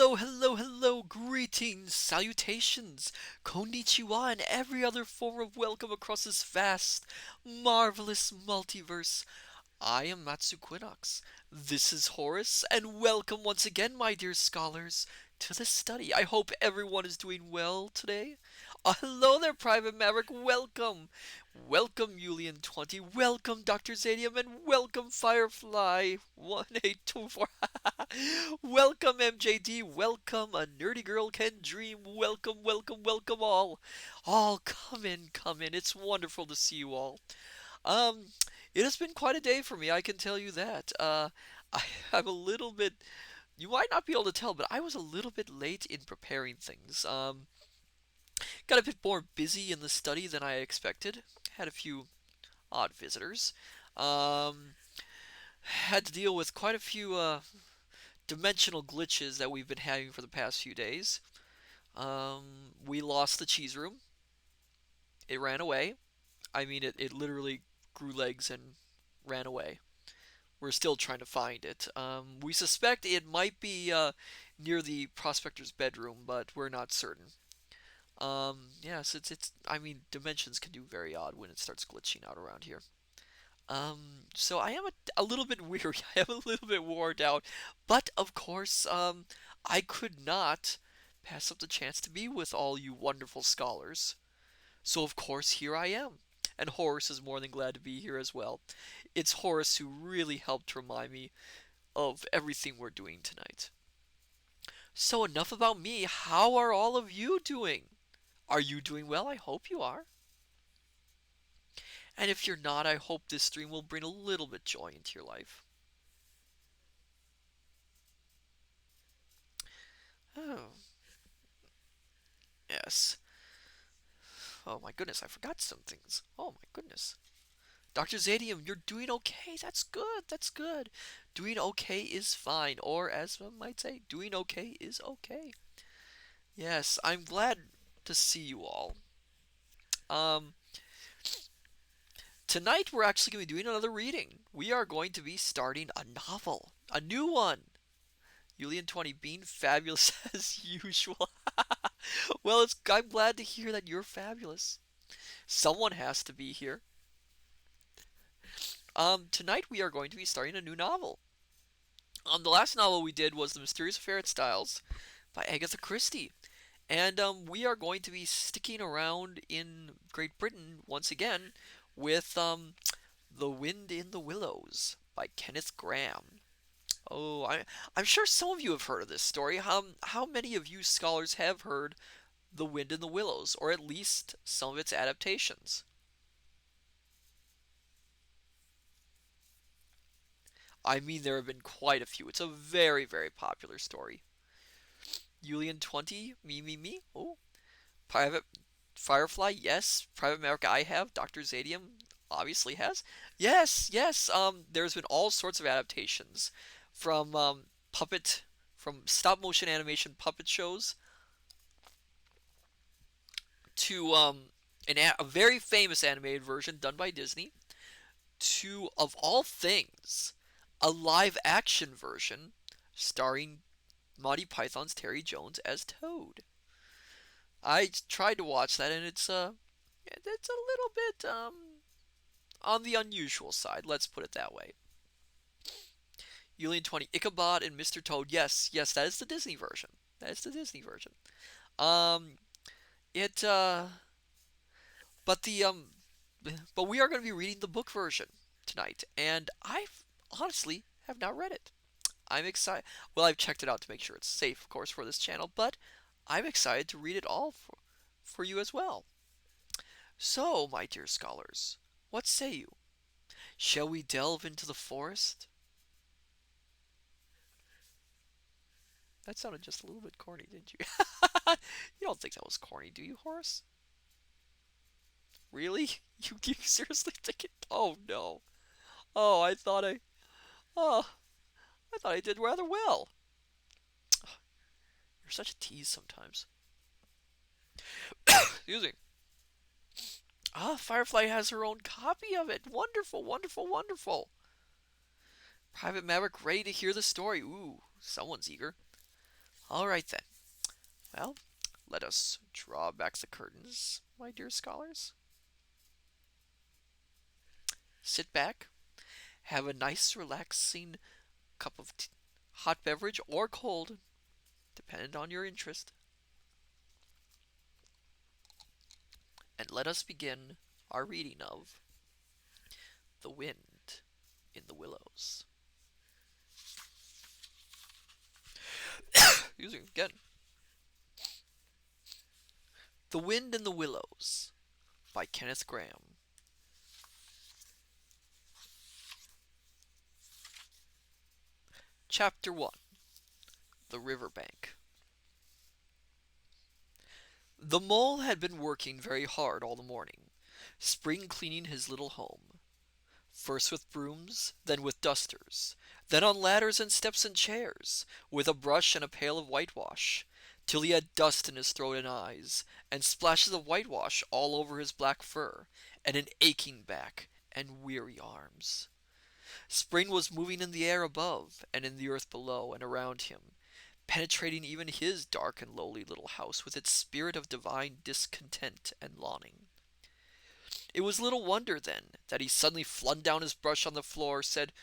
Hello, hello, hello, greetings, salutations, konnichiwa, and every other form of welcome across this vast, marvelous multiverse. I am Matsu Quinox. This is Horace, and welcome once again, my dear scholars, to the study. I hope everyone is doing well today. Hello there, Private Maverick. Welcome. Welcome, Julian20. Welcome, Dr. Zadium, and welcome, Firefly 1824. Welcome, MJD. Welcome, A Nerdy Girl Can Dream. Welcome, welcome, welcome all. All come in, come in. It's wonderful to see you all. Um, it has been quite a day for me, I can tell you that. I'm a little bit. You might not be able to tell, but I was a little bit late in preparing things. Got a bit more busy in the study than I expected. Had a few odd visitors. Um, had to deal with quite a few dimensional glitches that we've been having for the past few days. We lost the cheese room. It ran away. I mean, it literally grew legs and ran away. We're still trying to find it. We suspect it might be near the prospector's bedroom, but we're not certain. Yes, it's. I mean, dimensions can do very odd when it starts glitching out around here. So I am a little bit weary. I am a little bit worn out, but of course, I could not pass up the chance to be with all you wonderful scholars. So of course, here I am. And Horace is more than glad to be here as well. It's Horace who really helped remind me of everything we're doing tonight. So enough about me. How are all of you doing? Are you doing well? I hope you are. And if you're not, I hope this stream will bring a little bit joy into your life. Oh, yes. Oh my goodness, I forgot some things. Oh my goodness. Dr. Zadium, you're doing okay. That's good. That's good. Doing okay is fine. Or, as some might say, doing okay is okay. Yes, I'm glad to see you all. Um, Tonight we're actually going to be doing another reading. We are going to be starting a novel. A new one. Julian20 being fabulous as usual. Well, I'm glad to hear that you're fabulous. Someone has to be here. Tonight we are going to be starting a new novel. The last novel we did was The Mysterious Affair at Styles by Agatha Christie. And we are going to be sticking around in Great Britain once again with The Wind in the Willows by Kenneth Grahame. Oh, I'm sure some of you have heard of this story. How many of you scholars have heard The Wind in the Willows, or at least some of its adaptations? I mean, there have been quite a few. It's a very, very popular story. Julian20, me. Oh, Private Firefly, yes. Private America, I have. Dr. Zadium obviously has. Yes, yes. There's been all sorts of adaptations from from stop motion animation puppet shows to a very famous animated version done by Disney to, of all things, a live action version starring Monty Python's Terry Jones as Toad. I tried to watch that, and it's a little bit on the unusual side. Let's put it that way. Julian20, Ichabod and Mr. Toad. Yes, yes, that is the Disney version. That is the Disney version. Um, it but the but we are going to be reading the book version tonight, and I honestly have not read it. I'm excited. Well, I've checked it out to make sure it's safe, of course, for this channel, but I'm excited to read it all for you as well. So, my dear scholars, what say you? Shall we delve into the forest? That sounded just a little bit corny, didn't you? You don't think that was corny, do you, Horace? Really? You seriously think it? Oh no. Oh, Oh, I thought I did rather well. You're such a tease sometimes. Excuse me. Ah, Firefly has her own copy of it. Wonderful, wonderful, wonderful. Private Maverick ready to hear the story. Ooh, someone's eager. All right then. Well, let us draw back the curtains, my dear scholars. Sit back, have a nice, relaxing cup of hot beverage or cold, depending on your interest, and let us begin our reading of The Wind in the Willows. Excuse me again. The Wind in the Willows by Kenneth Grahame. Chapter 1. The Riverbank. The mole had been working very hard all the morning, spring cleaning his little home. First with brooms, then with dusters, then on ladders and steps and chairs, with a brush and a pail of whitewash, till he had dust in his throat and eyes, and splashes of whitewash all over his black fur, and an aching back, and weary arms. Spring was moving in the air above, and in the earth below and around him, penetrating even his dark and lowly little house with its spirit of divine discontent and longing. It was little wonder, then, that he suddenly flung down his brush on the floor, said,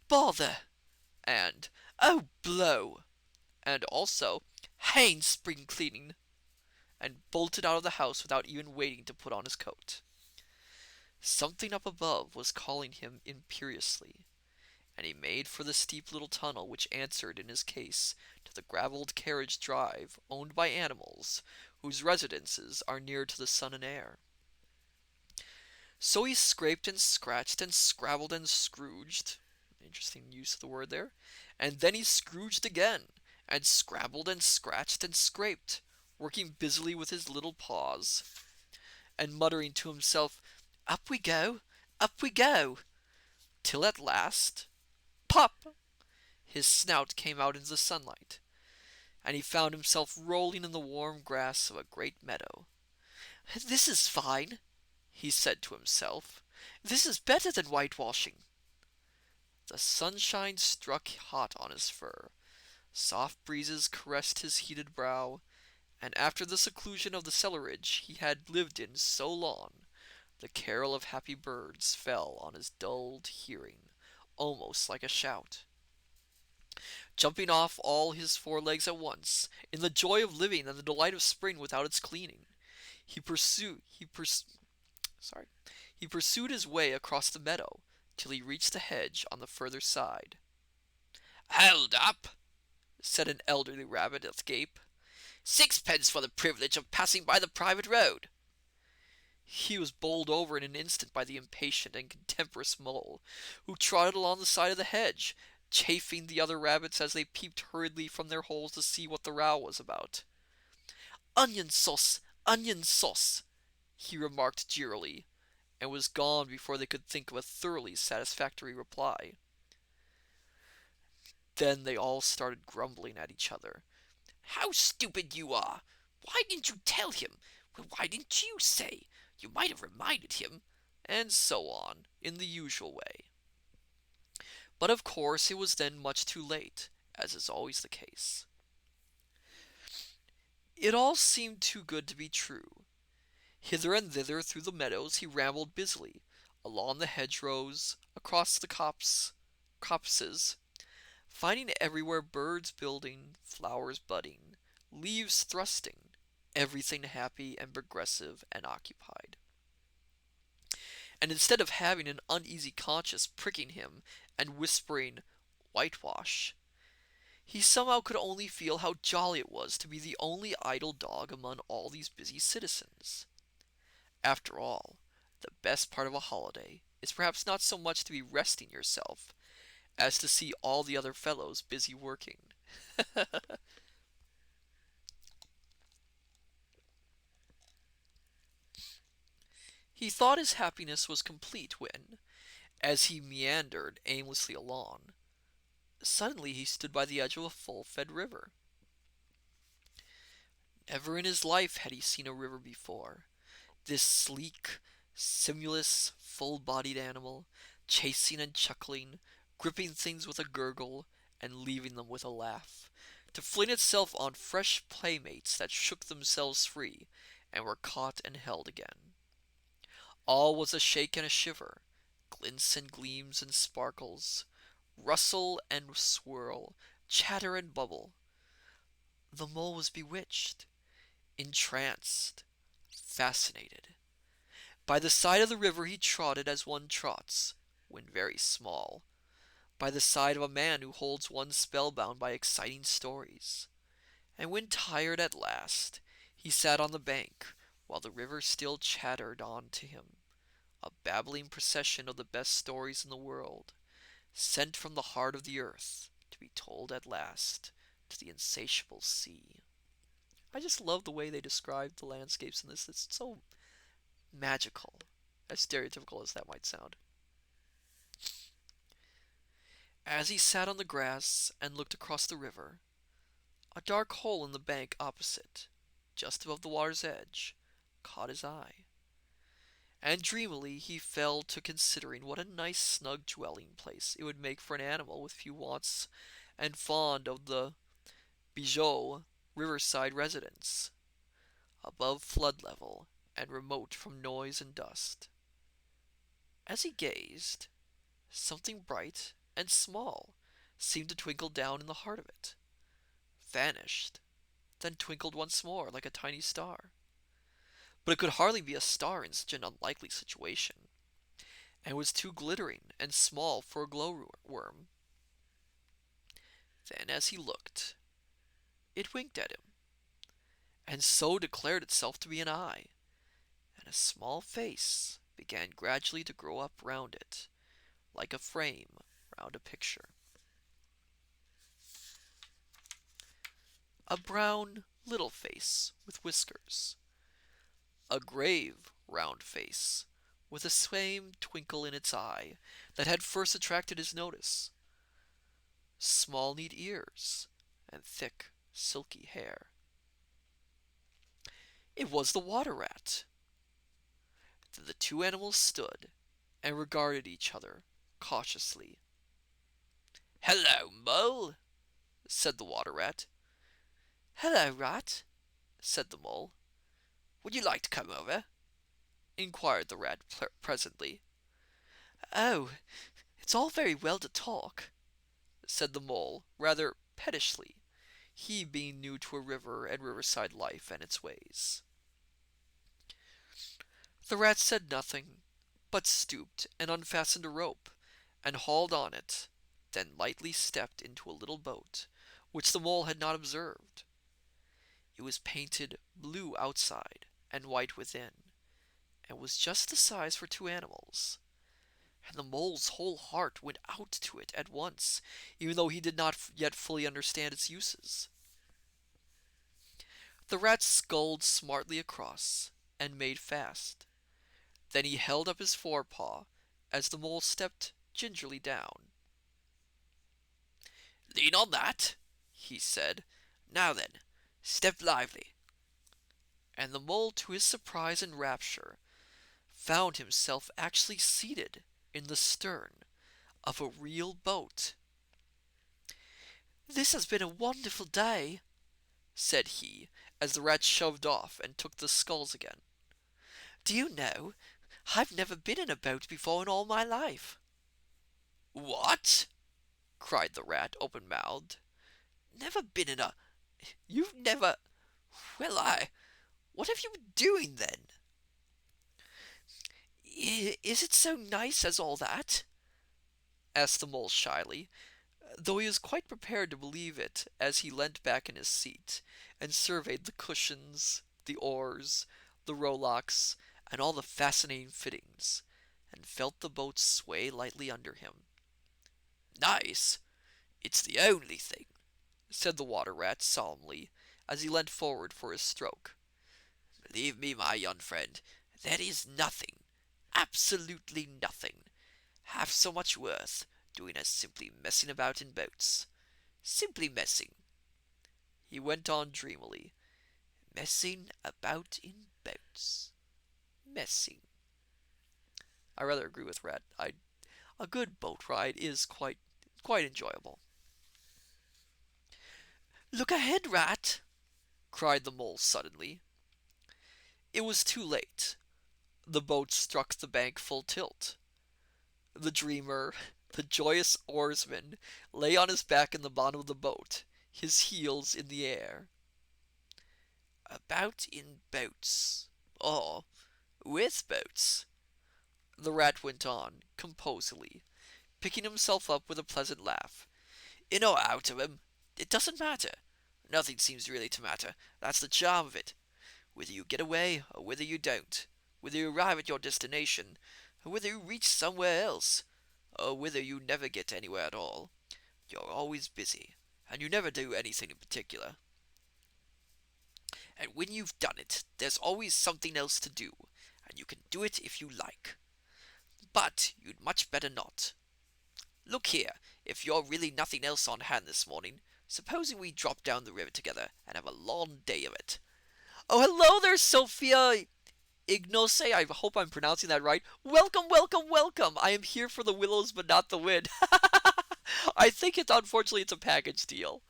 "Bother!" and "Oh, blow!" and also, "Hang spring cleaning!" and bolted out of the house without even waiting to put on his coat. Something up above was calling him imperiously, and he made for the steep little tunnel which answered in his case to the gravelled carriage drive owned by animals whose residences are near to the sun and air. So he scraped and scratched and scrabbled and scrooged. Interesting use of the word there. And then he scrooged again, and scrabbled and scratched and scraped, working busily with his little paws, and muttering to himself, "Up we go, up we go," till at last, pop! His snout came out into the sunlight, and he found himself rolling in the warm grass of a great meadow. "This is fine," he said to himself. "This is better than whitewashing." The sunshine struck hot on his fur, soft breezes caressed his heated brow, and after the seclusion of the cellarage he had lived in so long, the carol of happy birds fell on his dulled hearing, almost like a shout. Jumping off all his four legs at once, in the joy of living and the delight of spring without its cleaning, he pursued his way across the meadow till he reached the hedge on the further side. "Hold up!" said an elderly rabbit at the gate. "Sixpence for the privilege of passing by the private road." He was bowled over in an instant by the impatient and cantankerous mole, who trotted along the side of the hedge, chaffing the other rabbits as they peeped hurriedly from their holes to see what the row was about. "Onion sauce! Onion sauce!" he remarked jeeringly, and was gone before they could think of a thoroughly satisfactory reply. Then they all started grumbling at each other. "How stupid you are! Why didn't you tell him? Why didn't you say? You might have reminded him," and so on, in the usual way. But of course it was then much too late, as is always the case. It all seemed too good to be true. Hither and thither through the meadows he rambled busily, along the hedgerows, across the copses, finding everywhere birds building, flowers budding, leaves thrusting, everything happy and progressive and occupied. And instead of having an uneasy conscience pricking him and whispering "whitewash," he somehow could only feel how jolly it was to be the only idle dog among all these busy citizens. After all, the best part of a holiday is perhaps not so much to be resting yourself as to see all the other fellows busy working. He thought his happiness was complete when, as he meandered aimlessly along, suddenly he stood by the edge of a full-fed river. Never in his life had he seen a river before. This sleek, simulous, full-bodied animal, chasing and chuckling, gripping things with a gurgle, and leaving them with a laugh, to fling itself on fresh playmates that shook themselves free and were caught and held again. All was a shake and a shiver, glints and gleams and sparkles, rustle and swirl, chatter and bubble. The mole was bewitched, entranced, fascinated. By the side of the river he trotted as one trots, when very small, by the side of a man who holds one spellbound by exciting stories. And when tired at last, he sat on the bank, while the river still chattered on to him, a babbling procession of the best stories in the world, sent from the heart of the earth to be told at last to the insatiable sea. I just love the way they describe the landscapes in this. It's so magical, as stereotypical as that might sound. As he sat on the grass and looked across the river, a dark hole in the bank opposite, just above the water's edge, caught his eye, and dreamily he fell to considering what a nice snug dwelling place it would make for an animal with few wants and fond of the bijou riverside residence, above flood level and remote from noise and dust. As he gazed, something bright and small seemed to twinkle down in the heart of it, vanished, then twinkled once more like a tiny star. But it could hardly be a star in such an unlikely situation, and was too glittering and small for a glowworm. Then, as he looked, it winked at him, and so declared itself to be an eye, and a small face began gradually to grow up round it, like a frame round a picture. A brown little face with whiskers, a grave round face with the same twinkle in its eye that had first attracted his notice, small neat ears, and thick silky hair. It was the water rat. Then the two animals stood and regarded each other cautiously. "Hello, Mole," said the water rat. "Hello, Rat," said the mole. "Would you like to come over?" inquired the rat presently. "Oh, it's all very well to talk," said the mole, rather pettishly, he being new to a river and riverside life and its ways. The rat said nothing, but stooped and unfastened a rope, and hauled on it, then lightly stepped into a little boat, which the mole had not observed. It was painted blue outside and white within, and was just the size for two animals, and the mole's whole heart went out to it at once, even though he did not yet fully understand its uses. The rat sculled smartly across, and made fast. Then he held up his forepaw, as the mole stepped gingerly down. "Lean on that," he said. "Now then, step lively." And the mole, to his surprise and rapture, found himself actually seated in the stern of a real boat. "This has been a wonderful day," said he, as the rat shoved off and took the sculls again. "Do you know, I've never been in a boat before in all my life." "What?" cried the rat, open-mouthed. "Never been in a... You've never... Well, what have you been doing, then?" "Is it so nice as all that?" asked the mole shyly, though he was quite prepared to believe it as he leant back in his seat and surveyed the cushions, the oars, the rowlocks, and all the fascinating fittings, and felt the boat sway lightly under him. "Nice? It's the only thing," said the water rat solemnly, as he leant forward for his stroke. "Believe me, my young friend, there is nothing, absolutely nothing, half so much worth doing as simply messing about in boats. Simply messing," he went on dreamily. "Messing about in boats. Messing." I rather agree with Rat. A good boat ride is quite enjoyable. Look ahead, Rat! cried the mole suddenly. It was too late. The boat struck the bank full tilt. The dreamer, the joyous oarsman, lay on his back in the bottom of the boat, his heels in the air. About in boats. Or with boats, the rat went on, composedly, picking himself up with a pleasant laugh. In or out of 'em, it doesn't matter. Nothing seems really to matter. That's the charm of it. Whether you get away or whether you don't, whether you arrive at your destination, or whether you reach somewhere else, or whether you never get anywhere at all, you're always busy, and you never do anything in particular. And when you've done it, there's always something else to do, and you can do it if you like. But you'd much better not. Look here, if you're really nothing else on hand this morning, supposing we drop down the river together and have a long day of it. Oh, hello there, Sophia Ignose. I hope I'm pronouncing that right. Welcome, welcome, welcome. I am here for the Willows, but not the wind. I think unfortunately it's a package deal.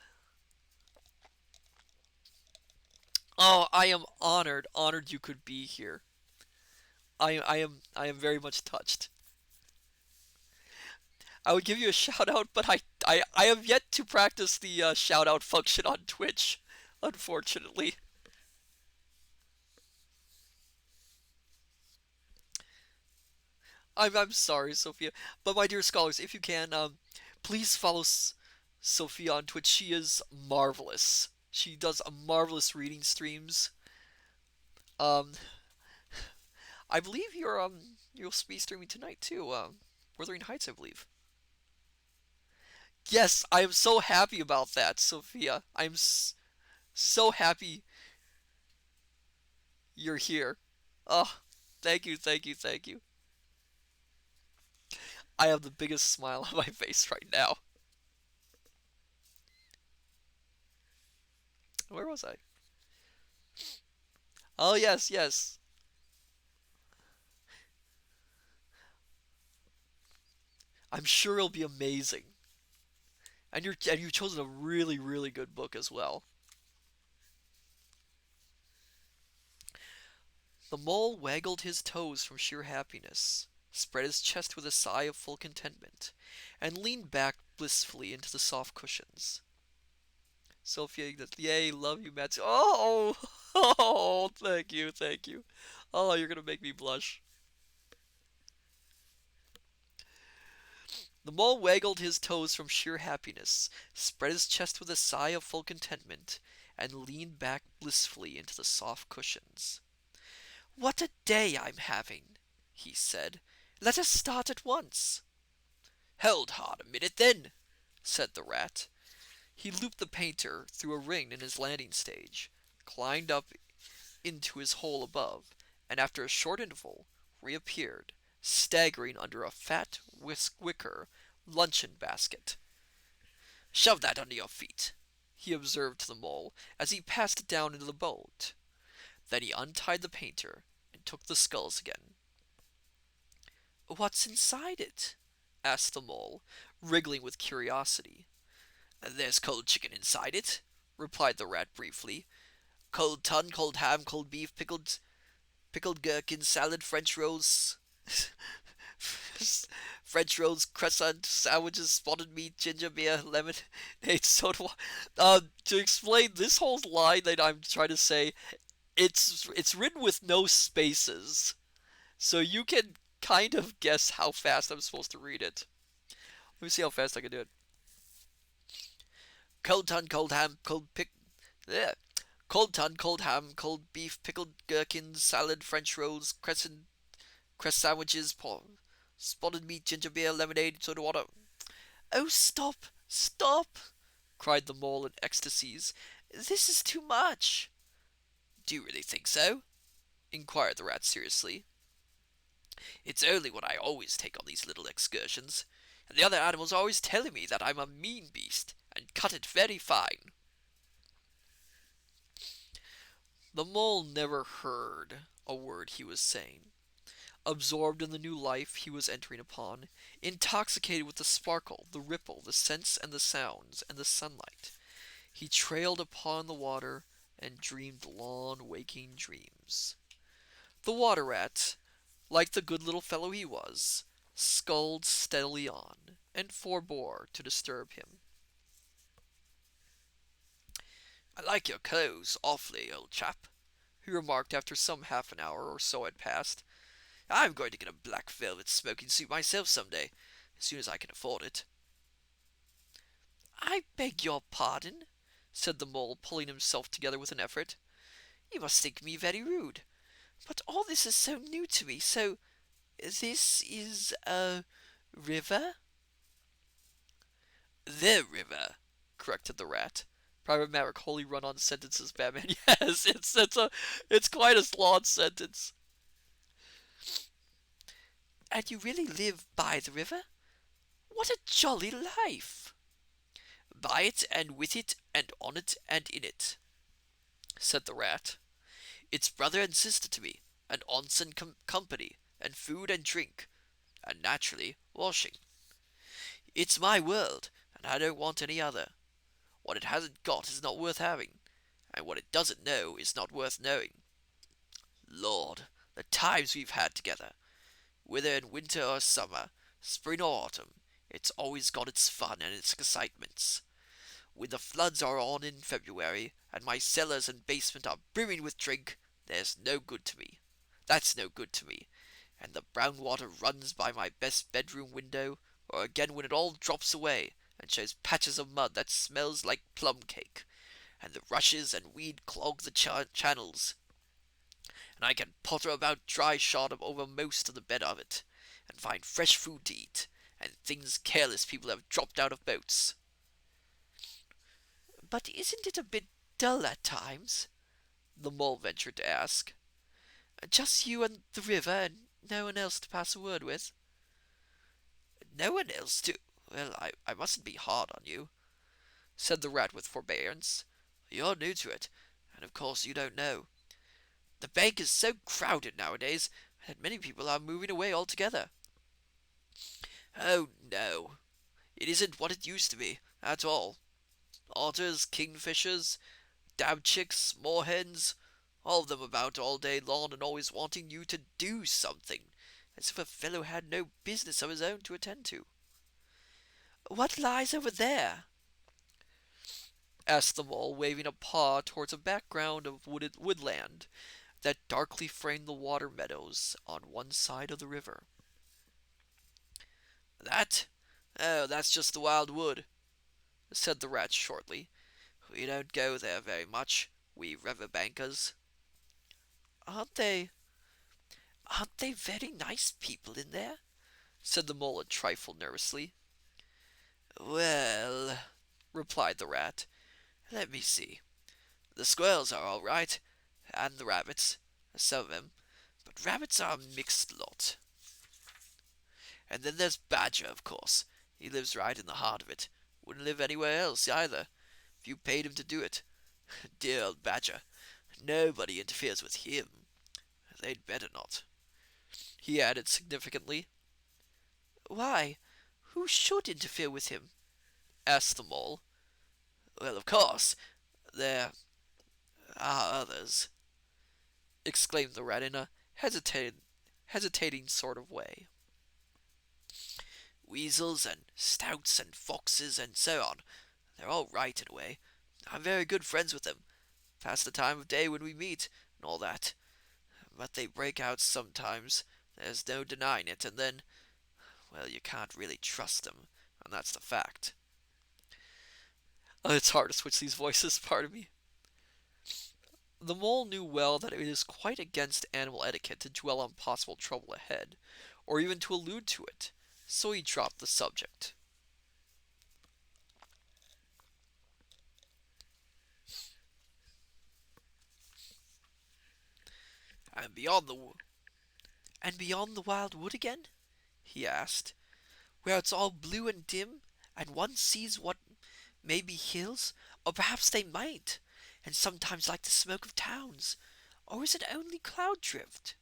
Oh, I am honored you could be here. I am very much touched. I would give you a shout out, but I have yet to practice the shout out function on Twitch, unfortunately. I'm sorry, Sophia, but my dear scholars, if you can, please follow Sophia on Twitch. She is marvelous. She does a marvelous reading streams. Um, I believe you'll be streaming tonight too. Wuthering Heights, I believe. Yes, I am so happy about that, Sophia. So happy you're here. Oh, thank you, thank you, thank you. I have the biggest smile on my face right now. Where was I? Oh yes, yes. I'm sure it'll be amazing. And you've chosen a really really good book as well. The mole waggled his toes from sheer happiness, spread his chest with a sigh of full contentment, and leaned back blissfully into the soft cushions. Sophia, yay, love you, Matsu. Oh, oh, thank you, thank you. Oh, you're gonna make me blush. The mole waggled his toes from sheer happiness, spread his chest with a sigh of full contentment, and leaned back blissfully into the soft cushions. What a day I'm having, he said. Let us start at once. Hold hard a minute then, said the rat. He looped the painter through a ring in his landing stage, climbed up into his hole above, and after a short interval reappeared, staggering under a fat wicker luncheon basket. Shove that under your feet, he observed to the mole as he passed it down into the boat. Then he untied the painter and took the sculls again. What's inside it? asked the mole, wriggling with curiosity. There's cold chicken inside it, replied the rat briefly. Cold tongue, cold ham, cold beef, pickled gherkin, salad, French rolls, French rolls, croissant, sandwiches, spotted meat, ginger beer, lemonade, soda. To explain this whole line that I'm trying to say, it's written with no spaces, so you can kind of guess how fast I'm supposed to read it. Let me see how fast I can do it. Cold tongue, cold ham, yeah. Cold tongue, cold ham, cold beef, pickled gherkins, salad, French rolls, cress sandwiches, spotted meat, ginger beer, lemonade, soda water. Oh, stop! Stop! cried the mole in ecstasies. This is too much. Do you really think so? Inquired the rat seriously. It's only what I always take on these little excursions, and the other animals are always telling me that I'm a mean beast, and cut it very fine. The mole never heard a word he was saying. Absorbed in the new life he was entering upon, intoxicated with the sparkle, the ripple, the scents and the sounds, and the sunlight, He trailed upon the water and dreamed long waking dreams. The water rat, like the good little fellow he was, sculled steadily on, and forbore to disturb him. "I like your clothes awfully, old chap," he remarked after some half an hour or so had passed. "I'm going to get a black velvet smoking suit myself some day, as soon as I can afford it." "I beg your pardon," said the mole, pulling himself together with an effort. "You must think me very rude, but all this is so new to me. So this is a river?" "The river," corrected the rat. Private Maverick wholly run on sentences, Batman. Yes, it's quite a long sentence. "And you really live by the river? What a jolly life!" "By it, and with it, and on it, and in it," said the rat. "It's brother and sister to me, and aunts and company, and food and drink, and naturally washing. It's my world, and I don't want any other. What it hasn't got is not worth having, and what it doesn't know is not worth knowing. Lord, the times we've had together, whether in winter or summer, spring or autumn, it's always got its fun and its excitements. When the floods are on in February, and my cellars and basement are brimming with drink, there's no good to me. That's no good to me. And the brown water runs by my best bedroom window, or again when it all drops away, and shows patches of mud that smells like plum cake, and the rushes and weed clog the channels, and I can potter about dry shod over most of the bed of it, and find fresh food to eat, and things careless people have dropped out of boats." "But isn't it a bit dull at times?" the mole ventured to ask. "Just you and the river, and no one else to pass a word with?" "No one else to... Well, I mustn't be hard on you," said the rat with forbearance. "You're new to it, and of course you don't know. The bank is so crowded nowadays that many people are moving away altogether." "Oh, no, it isn't what it used to be, at all. Otters, kingfishers, dabchicks, moorhens, all of them about all day long and always wanting you to do something, as if a fellow had no business of his own to attend to." "What lies over there?" asked the mole, waving a paw towards a background of woodland that darkly framed the water meadows on one side of the river. "That? Oh, that's just the wild wood," said the rat shortly. "We don't go there very much, we river bankers." "Aren't they aren't they very nice people in there?" said the mole a trifle nervously. "Well," replied the rat, "let me see. The squirrels are all right, and the rabbits, some of them, but rabbits are a mixed lot. And then there's Badger, of course. He lives right in the heart of it. Wouldn't live anywhere else, either, if you paid him to do it. Dear old Badger. Nobody interferes with him. They'd better not," he added significantly. "Why, who should interfere with him?" asked the mole. "Well, of course, there are others," exclaimed the rat in a hesitating sort of way. "Weasels and stoats and foxes and so on. They're all right in a way. I'm very good friends with them. Pass the time of day when we meet, and all that. But they break out sometimes, there's no denying it, and then, well, you can't really trust them, and that's the fact." It's hard to switch these voices, pardon me. The mole knew well that it is quite against animal etiquette to dwell on possible trouble ahead, or even to allude to it, so he dropped the subject. "And beyond the "And beyond the wild wood again?" he asked, "where it's all blue and dim, and one sees what may be hills, or perhaps they might, and sometimes like the smoke of towns, or is it only cloud drift?"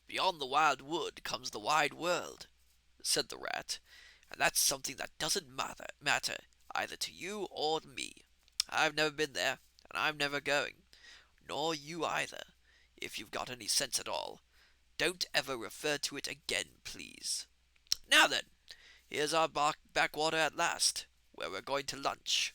"Beyond the wild wood comes the wide world," said the rat, "and that's something that doesn't matter either to you or to me. I've never been there, and I'm never going. Nor you either, if you've got any sense at all. Don't ever refer to it again, please. Now then, here's our backwater at last, where we're going to lunch.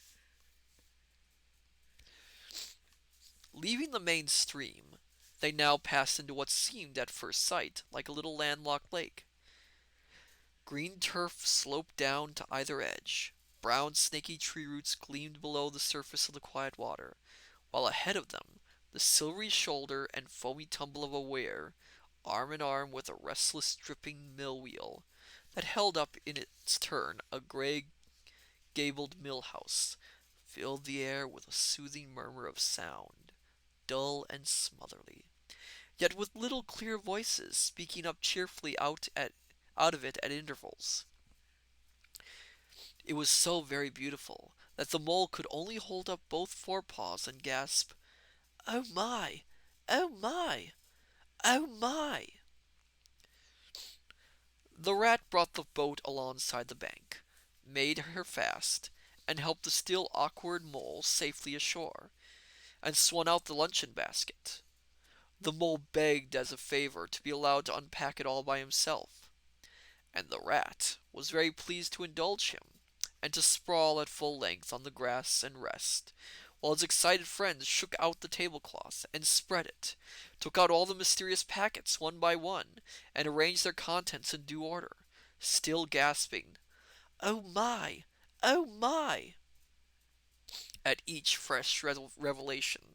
Leaving the main stream, they now passed into what seemed at first sight like a little landlocked lake. Green turf sloped down to either edge. Brown snaky tree roots gleamed below the surface of the quiet water, while ahead of them the silvery shoulder and foamy tumble of a weir, arm in arm with a restless dripping mill wheel, that held up in its turn a grey gabled mill house, filled the air with a soothing murmur of sound, dull and smotherly, yet with little clear voices speaking up cheerfully out of it at intervals. It was so very beautiful that the mole could only hold up both forepaws and gasp, "Oh my! Oh my! Oh my!" The rat brought the boat alongside the bank, made her fast, and helped the still awkward mole safely ashore, and swung out the luncheon basket. The mole begged as a favor to be allowed to unpack it all by himself, and the rat was very pleased to indulge him, and to sprawl at full length on the grass and rest, while his excited friends shook out the tablecloth and spread it, took out all the mysterious packets one by one, and arranged their contents in due order, still gasping, "Oh my! Oh my!" at each fresh revelation.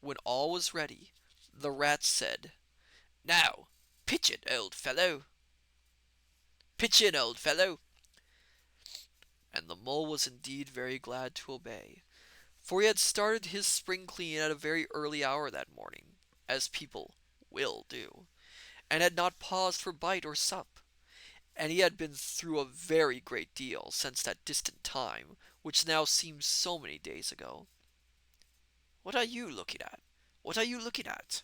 When all was ready, the rat said, "Now, pitch it, old fellow! Pitch in, old fellow!" And the mole was indeed very glad to obey, for he had started his spring clean at a very early hour that morning, as people will do, and had not paused for bite or sup, and he had been through a very great deal since that distant time which now seemed so many days ago. "What are you looking at? What are you looking at?"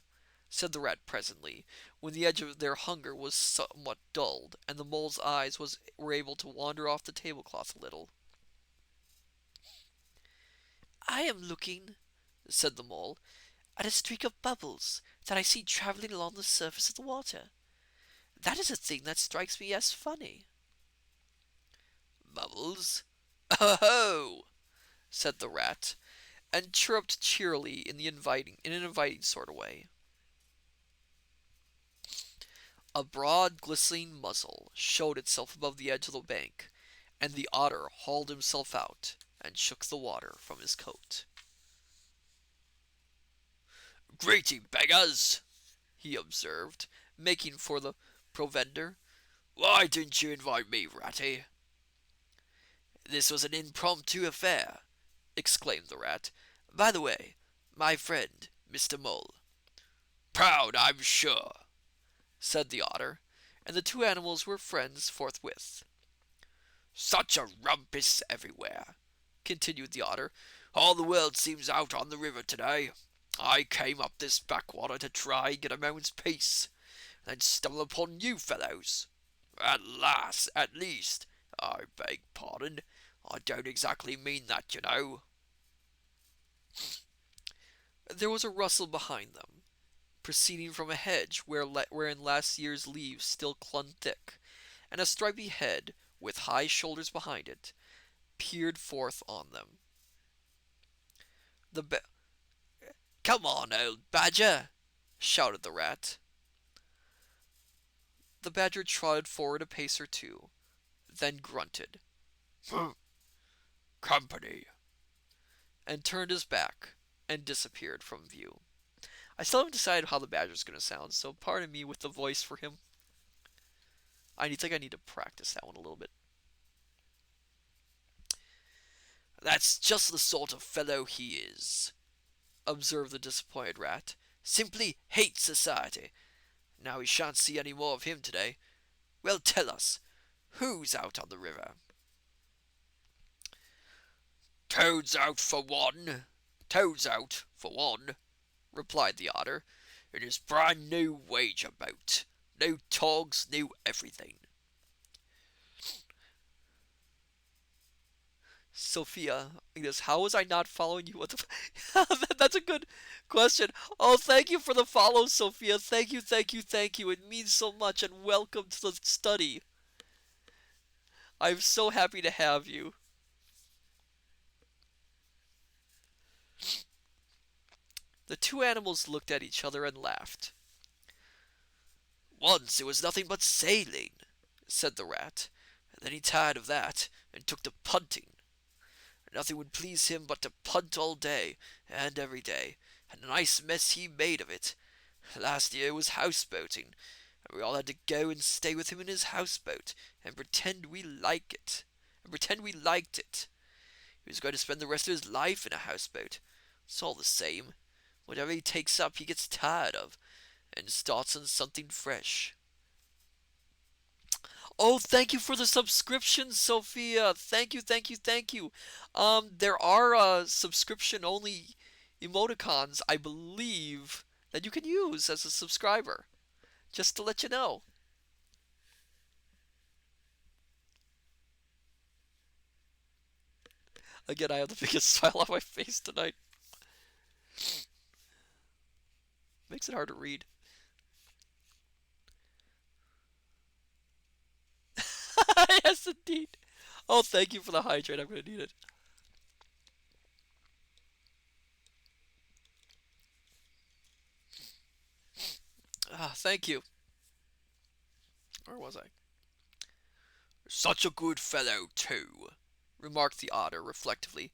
said the rat presently, when the edge of their hunger was somewhat dulled, and the mole's eyes were able to wander off the tablecloth a little. "I am looking," said the mole, "at a streak of bubbles that I see travelling along the surface of the water. That is a thing that strikes me as funny." "Bubbles? Oh!" said the rat, and chirruped cheerily in an inviting sort of way. A broad, glistening muzzle showed itself above the edge of the bank, and the otter hauled himself out and shook the water from his coat. "Greeting, beggars!" he observed, making for the provender. "Why didn't you invite me, Ratty?" "This was an impromptu affair," exclaimed the rat. "By the way, my friend, Mr. Mole." "Proud, I'm sure," said the otter, and the two animals were friends forthwith. "Such a rumpus everywhere," continued the otter. "All the world seems out on the river today. I came up this backwater to try and get a moment's peace, and then stumble upon you fellows. At least, I beg pardon, I don't exactly mean that, you know." There was a rustle behind them, proceeding from a hedge wherein last year's leaves still clung thick, and a stripy head, with high shoulders behind it, peered forth on them. The "Come on, old badger!" shouted the rat. The badger trotted forward a pace or two, then grunted, "Company," and turned his back and disappeared from view. I still haven't decided how the badger's going to sound, so pardon me with the voice for him. I think I need to practice that one a little bit. "That's just the sort of fellow he is," observed the disappointed rat. "Simply hates society. Now we shan't see any more of him today. Well, tell us, who's out on the river?" "Toad's out for one," replied the otter, "in his brand new wager boat. New togs, new everything." Sophia, how was I not following you? What the That's a good question. Oh, thank you for the follow, Sophia. Thank you, thank you, thank you. It means so much, and welcome to the study. I'm so happy to have you. The two animals looked at each other and laughed. Once it was nothing but sailing, said the rat, and then he tired of that and took to punting. Nothing would please him but to punt all day and every day, and a nice mess he made of it. Last year was houseboating, and we all had to go and stay with him in his houseboat and pretend we like it. And pretend we liked it. He was going to spend the rest of his life in a houseboat. It's all the same. Whatever he takes up, he gets tired of, and starts on something fresh. Oh, thank you for the subscription, Sophia. Thank you, thank you, thank you. There are subscription only emoticons, I believe, that you can use as a subscriber. Just to let you know. Again, I have the biggest smile on my face tonight. Makes it hard to read. Yes, indeed. Oh, thank you for the hydrate. I'm going to need it. Thank you. Where was I? Such a good fellow, too, remarked the otter reflectively,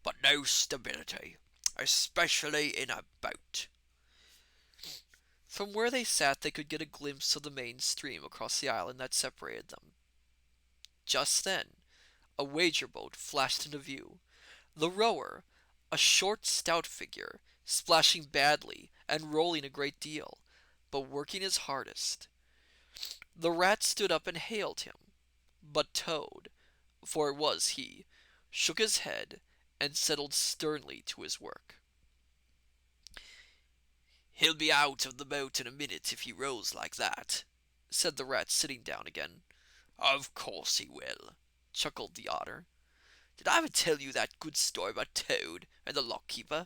but no stability, especially in a boat. From where they sat, they could get a glimpse of the main stream across the island that separated them. Just then, a wager boat flashed into view. The rower, a short, stout figure, splashing badly and rolling a great deal, but working his hardest. The rat stood up and hailed him, but Toad, for it was he, shook his head and settled sternly to his work. He'll be out of the boat in a minute if he rows like that, said the rat, sitting down again. Of course he will, chuckled the otter. Did I ever tell you that good story about Toad and the lockkeeper?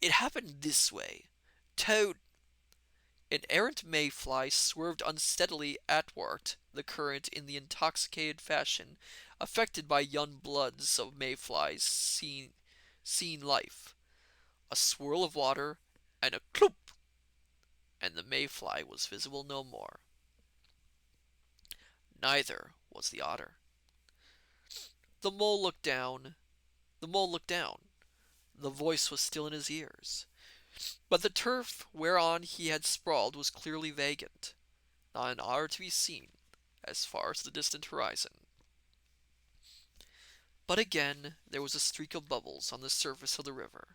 It happened this way. Toad. An errant mayfly swerved unsteadily athwart the current in the intoxicated fashion affected by young bloods of mayflies seen life. A swirl of water and a cloop, and the mayfly was visible no more. Neither was the otter. The mole looked down. The mole looked down. The voice was still in his ears. But the turf whereon he had sprawled was clearly vacant, not an otter to be seen, as far as the distant horizon. But again there was a streak of bubbles on the surface of the river.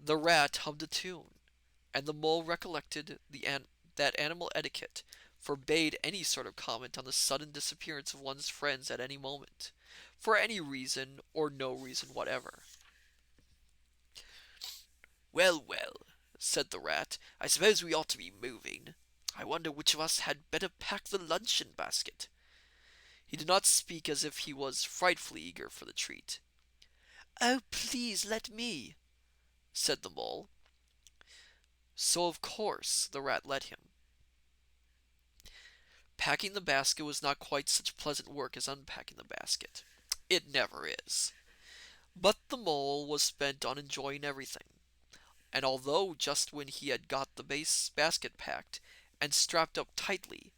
The rat hummed a tune, and the mole recollected that animal etiquette forbade any sort of comment on the sudden disappearance of one's friends at any moment, for any reason or no reason whatever. Well, well, said the rat, I suppose we ought to be moving. I wonder which of us had better pack the luncheon basket. He did not speak as if he was frightfully eager for the treat. Oh, please let me, said the mole. So of course the rat let him. Packing the basket was not quite such pleasant work as unpacking the basket. It never is. But the mole was bent on enjoying everything, and although just when he had got the basket packed and strapped up tightly,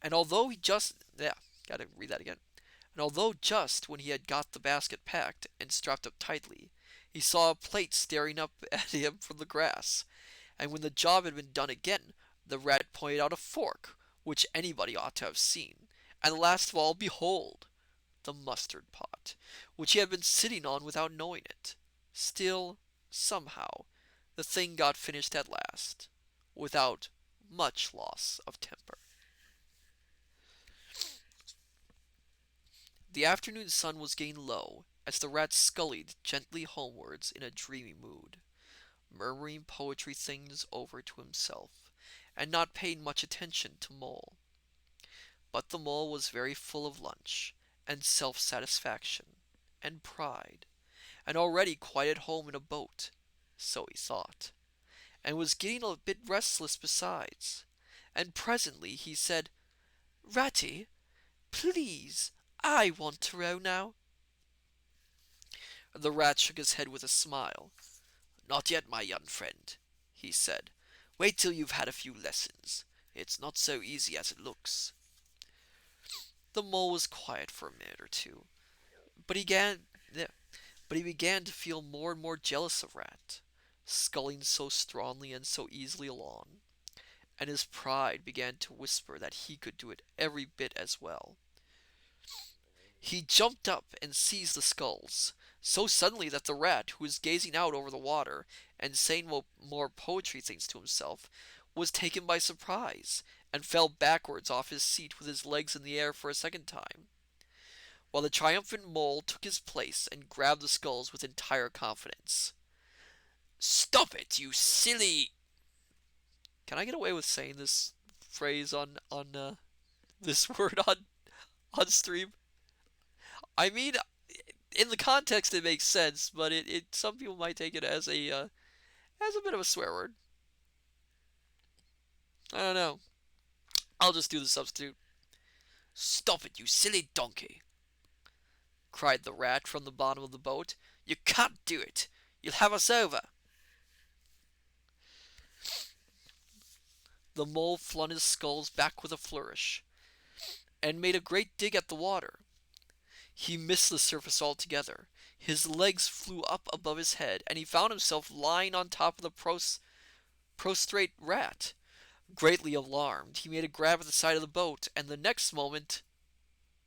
and although he just yeah, gotta read that again. And although just when he had got the basket packed and strapped up tightly, he saw a plate staring up at him from the grass, and when the job had been done again, the rat pointed out a fork, which anybody ought to have seen, and last of all, behold, the mustard pot, which he had been sitting on without knowing it. Still, somehow, the thing got finished at last, without much loss of temper. The afternoon sun was getting low as the rat scullied gently homewards in a dreamy mood, murmuring poetry things over to himself, and not paying much attention to Mole. But the mole was very full of lunch, and self-satisfaction, and pride, and already quite at home in a boat, so he thought, and was getting a bit restless besides. And presently he said, "Ratty, please, I want to row now." The rat shook his head with a smile. "Not yet, my young friend," he said. "Wait till you've had a few lessons. It's not so easy as it looks." The mole was quiet for a minute or two, but he began to feel more and more jealous of Rat, sculling so strongly and so easily along, and his pride began to whisper that he could do it every bit as well. He jumped up and seized the sculls, so suddenly that the rat, who was gazing out over the water and saying more poetry things to himself, was taken by surprise, and fell backwards off his seat with his legs in the air for a second time, while the triumphant mole took his place and grabbed the sculls with entire confidence. "Stop it, you silly—" Can I get away with saying this phrase on this word on stream? I mean, in the context it makes sense, but it some people might take it as a bit of a swear word. I don't know. I'll just do the substitute. "Stop it, you silly donkey!" Cried the rat from the bottom of the boat. "You can't do it. You'll have us over." The mole flung his sculls back with a flourish, and made a great dig at the water. He missed the surface altogether. His legs flew up above his head, and he found himself lying on top of the prostrate rat. Greatly alarmed, he made a grab at the side of the boat, and the next moment,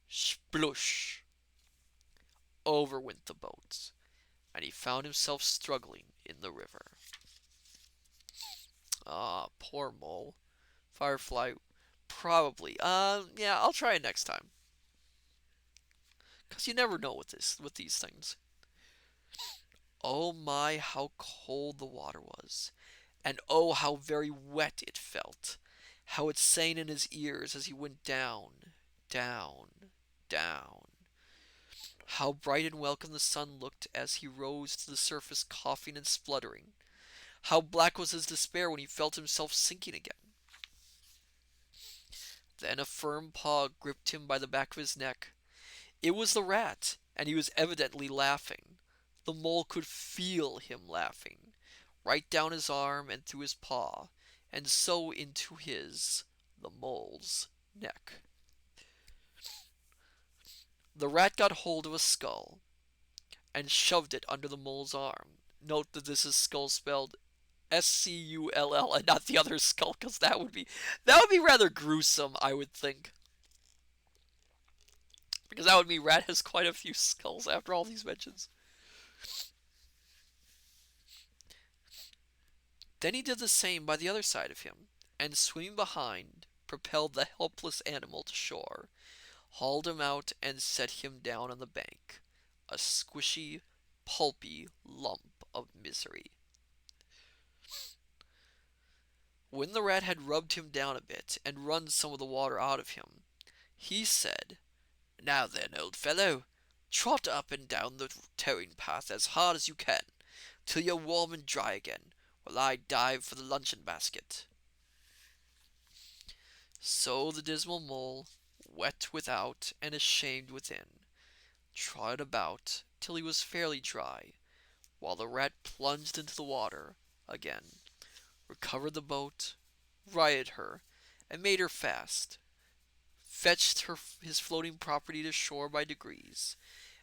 splush! Over went the boat, and he found himself struggling in the river. Ah, poor mole. Firefly, probably. Yeah, I'll try it next time. Because you never know with these things. Oh my, how cold the water was. And oh, how very wet it felt. How it sang in his ears as he went down, down, down. How bright and welcome the sun looked as he rose to the surface coughing and spluttering. How black was his despair when he felt himself sinking again. Then a firm paw gripped him by the back of his neck. It was the rat, and he was evidently laughing. The mole could feel him laughing, right down his arm and through his paw, and so into the mole's, neck. The rat got hold of a skull and shoved it under the mole's arm. Note that this is skull spelled Skull and not the other skull, because that would be rather gruesome, I would think. Because that would mean Rat has quite a few skulls after all these mentions. Then he did the same by the other side of him, and swimming behind, propelled the helpless animal to shore, hauled him out, and set him down on the bank, a squishy, pulpy lump of misery. When the rat had rubbed him down a bit and run some of the water out of him, he said, "Now then, old fellow, trot up and down the towing path as hard as you can, till you're warm and dry again, while I dive for the luncheon basket." So the dismal mole, wet without and ashamed within, trotted about till he was fairly dry, while the rat plunged into the water again, recovered the boat, righted her, and made her fast, fetched his floating property to shore by degrees,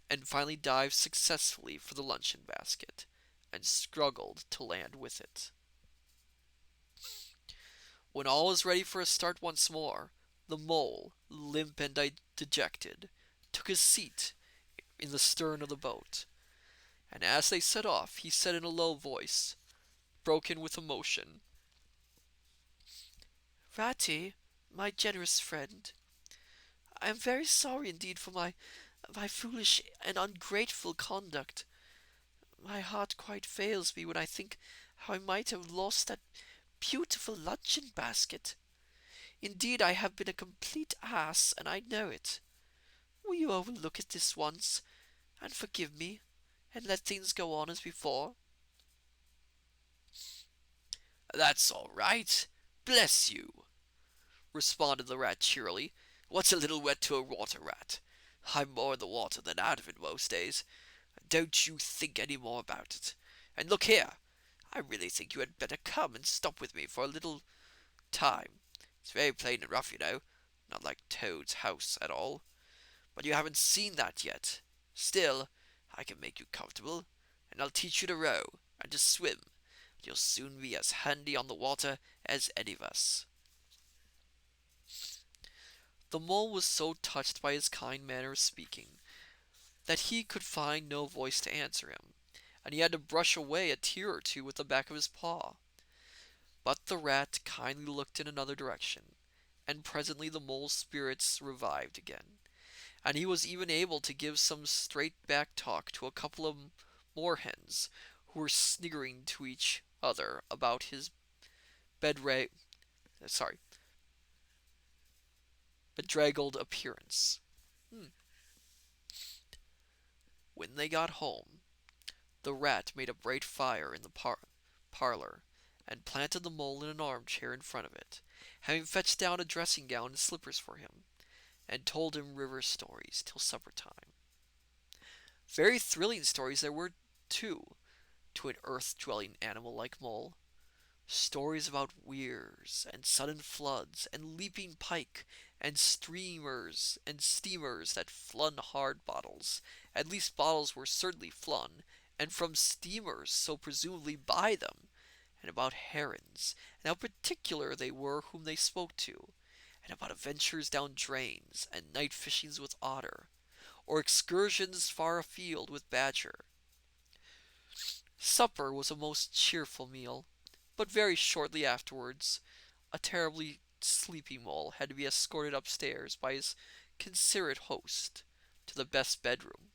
and finally dived successfully for the luncheon basket, and struggled to land with it. When all was ready for a start once more, the mole, limp and dejected, took his seat in the stern of the boat, and as they set off, he said in a low voice, broken with emotion, "Ratty, my generous friend, I am very sorry indeed for my foolish and ungrateful conduct. My heart quite fails me when I think how I might have lost that beautiful luncheon basket. Indeed, I have been a complete ass, and I know it. Will you overlook it this once, and forgive me, and let things go on as before?" "That's all right. Bless you," responded the rat cheerily. "What's a little wet to a water rat? I'm more in the water than out of it most days. Don't you think any more about it. And look here, I really think you had better come and stop with me for a little time. It's very plain and rough, you know, not like Toad's house at all. But you haven't seen that yet. Still, I can make you comfortable, and I'll teach you to row and to swim. You'll soon be as handy on the water as any of us." The mole was so touched by his kind manner of speaking that he could find no voice to answer him, and he had to brush away a tear or two with the back of his paw. But the rat kindly looked in another direction, and presently the mole's spirits revived again, and he was even able to give some straight back talk to a couple of moorhens who were sniggering to each other about his bedra- sorry, bedraggled appearance. Hmm. When they got home, the rat made a bright fire in the parlor, and planted the mole in an armchair in front of it, having fetched down a dressing gown and slippers for him, and told him river stories till supper time. Very thrilling stories there were, too, to an earth-dwelling animal like Mole. Stories about weirs, and sudden floods, and leaping pike, and streamers and steamers that flung hard bottles. At least bottles were certainly flung, and from steamers, so presumably by them, and about herons, and how particular they were whom they spoke to, and about adventures down drains, and night fishings with otter, or excursions far afield with badger. Supper was a most cheerful meal, but very shortly afterwards a terribly sleepy mole had to be escorted upstairs by his considerate host to the best bedroom,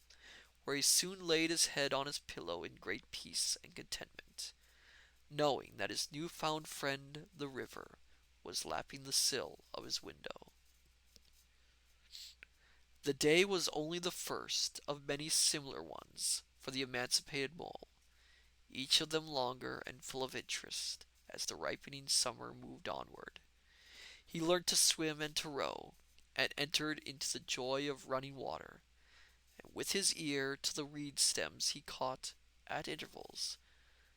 where he soon laid his head on his pillow in great peace and contentment, knowing that his new-found friend the river was lapping the sill of his window. The day was only the first of many similar ones for the emancipated mole, each of them longer and full of interest as the ripening summer moved onward. He learnt to swim and to row, and entered into the joy of running water, and with his ear to the reed stems he caught, at intervals,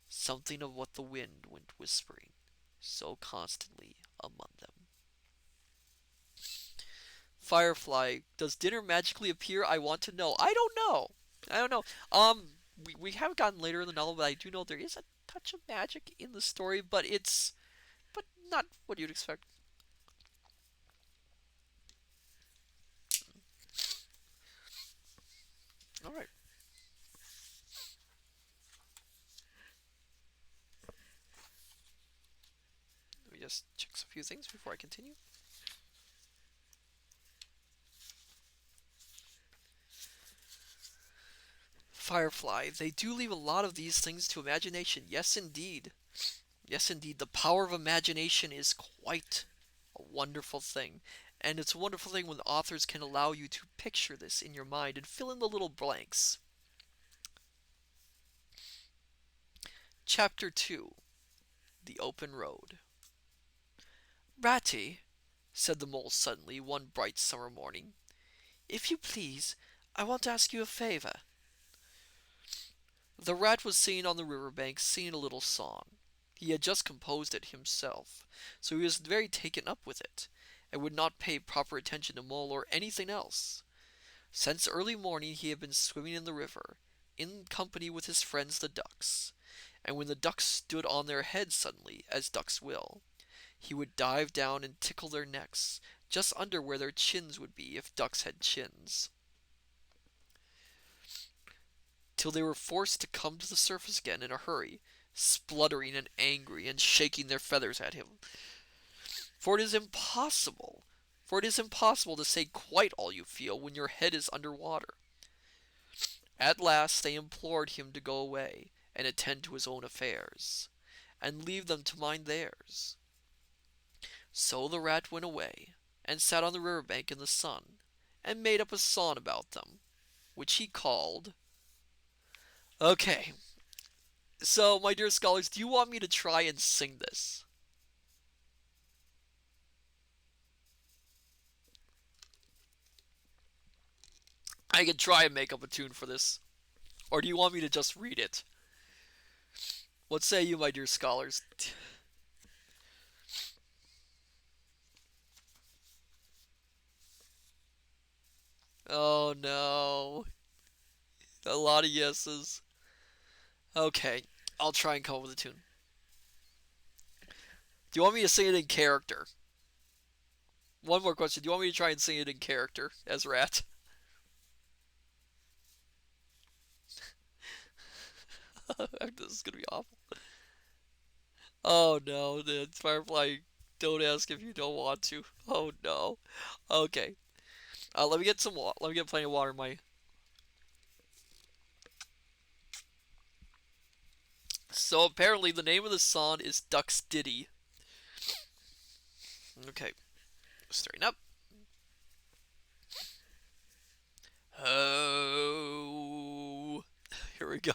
something of what the wind went whispering so constantly among them. Firefly, does dinner magically appear? I want to know. I don't know. I don't know. We haven't gotten later in the novel, but I do know there is a touch of magic in the story, but not what you'd expect. All right. Let me just check a few things before I continue. Firefly, they do leave a lot of these things to imagination. Yes, indeed. Yes, indeed. The power of imagination is quite a wonderful thing. And it's a wonderful thing when the authors can allow you to picture this in your mind and fill in the little blanks. Chapter 2: The Open Road. "Ratty," said the mole suddenly, one bright summer morning, "if you please, I want to ask you a favor." The rat was sitting on the river bank singing a little song. He had just composed it himself, so he was very taken up with it, and would not pay proper attention to Mole or anything else. Since early morning he had been swimming in the river, in company with his friends the ducks, and when the ducks stood on their heads suddenly, as ducks will, he would dive down and tickle their necks, just under where their chins would be if ducks had chins, till they were forced to come to the surface again in a hurry, spluttering and angry and shaking their feathers at him. For it is impossible, to say quite all you feel when your head is under water. At last they implored him to go away and attend to his own affairs, and leave them to mind theirs. So the rat went away and sat on the riverbank in the sun and made up a song about them, which he called. Okay, so my dear scholars, do you want me to try and sing this? I can try and make up a tune for this. Or do you want me to just read it? What say you, my dear scholars? Oh no. A lot of yeses. Okay, I'll try and come up with a tune. Do you want me to sing it in character? One more question. Do you want me to try and sing it in character as Rat? This is gonna be awful. Oh no, the Firefly. Don't ask if you don't want to. Oh no. Okay. Let me get some. Let me get plenty of water in my. So apparently the name of the song is Duck's Ditty. Okay. Straighten up. Oh. Here we go.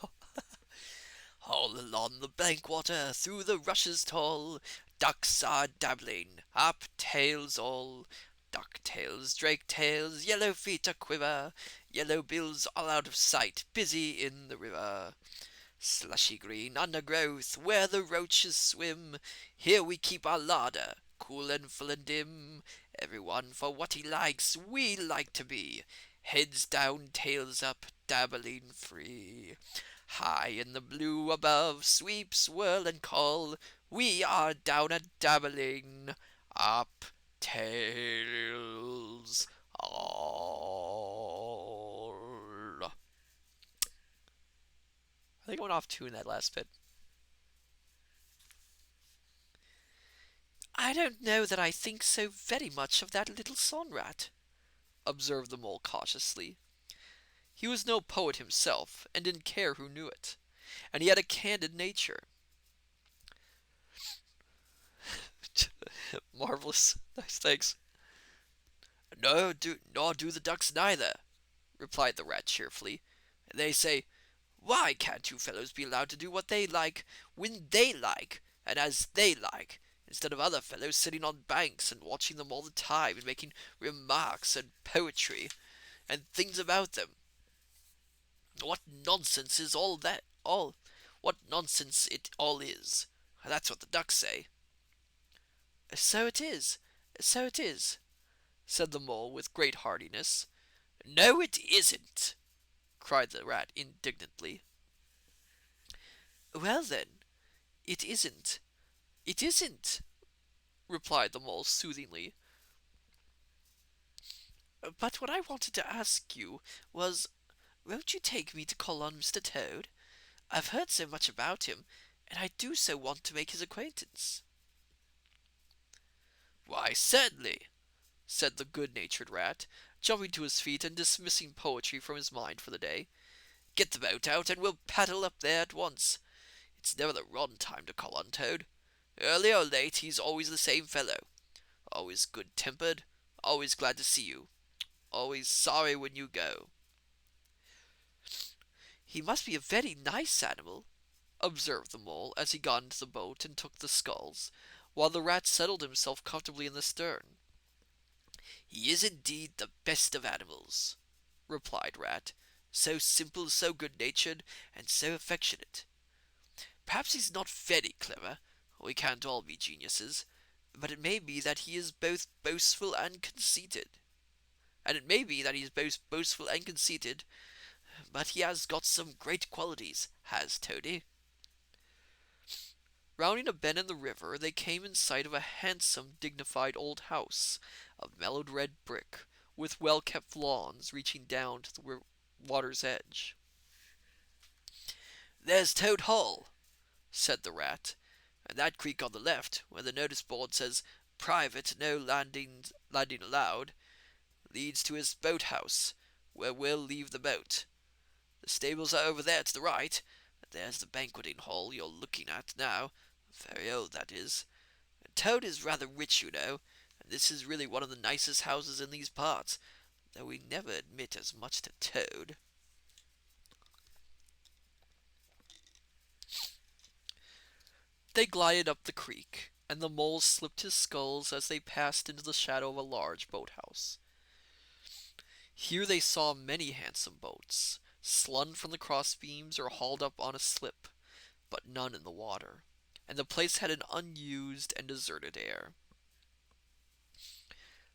All along the bankwater, through the rushes tall, ducks are dabbling, up tails all. Duck tails, drake tails, yellow feet a quiver, yellow bills all out of sight, busy in the river. Slushy green undergrowth, where the roaches swim, here we keep our larder, cool and full and dim. Everyone for what he likes, we like to be, heads down, tails up, dabbling free. High in the blue above, sweep, swirl, and call, we are down a dabbling, up tails all. I think I went off tune that last bit. I don't know that I think so very much of that little song rat, observed the mole cautiously. He was no poet himself, and didn't care who knew it, and he had a candid nature. Marvelous. Nice, thanks. Nor do the ducks neither, replied the rat cheerfully. They say, why can't you fellows be allowed to do what they like, when they like, and as they like, instead of other fellows sitting on banks and watching them all the time and making remarks and poetry and things about them? What nonsense is all that? What nonsense it all is. That's what the ducks say. So it is, so it is, said the mole with great heartiness. No, it isn't, cried the rat indignantly. Well then, it isn't. It isn't, replied the mole soothingly. But what I wanted to ask you was, won't you take me to call on Mr. Toad? I've heard so much about him, and I do so want to make his acquaintance. Why, certainly, said the good-natured rat, jumping to his feet and dismissing poetry from his mind for the day. Get the boat out, and we'll paddle up there at once. It's never the wrong time to call on Toad. Early or late, he's always the same fellow. Always good-tempered, always glad to see you, always sorry when you go. He must be a very nice animal, observed the mole as he got into the boat and took the sculls, while the rat settled himself comfortably in the stern. He is indeed the best of animals, replied Rat, so simple, so good-natured, and so affectionate. Perhaps he's not very clever, we can't all be geniuses, but it may be that he is both boastful and conceited. And it may be that he is both boastful and conceited, but he has got some great qualities, has Toady. Rounding a bend in the river, they came in sight of a handsome, dignified old house of mellowed red brick, with well-kept lawns reaching down to the water's edge. There's Toad Hall, said the rat, and that creek on the left, where the notice board says "Private, no landing allowed," leads to his boathouse, where we'll leave the boat. The stables are over there to the right, and there's the banqueting hall you're looking at now, very old that is. Toad is rather rich, you know, and this is really one of the nicest houses in these parts, though we never admit as much to Toad. They glided up the creek, and the mole slipped his sculls as they passed into the shadow of a large boathouse. Here they saw many handsome boats, slung from the crossbeams or hauled up on a slip, but none in the water, and the place had an unused and deserted air.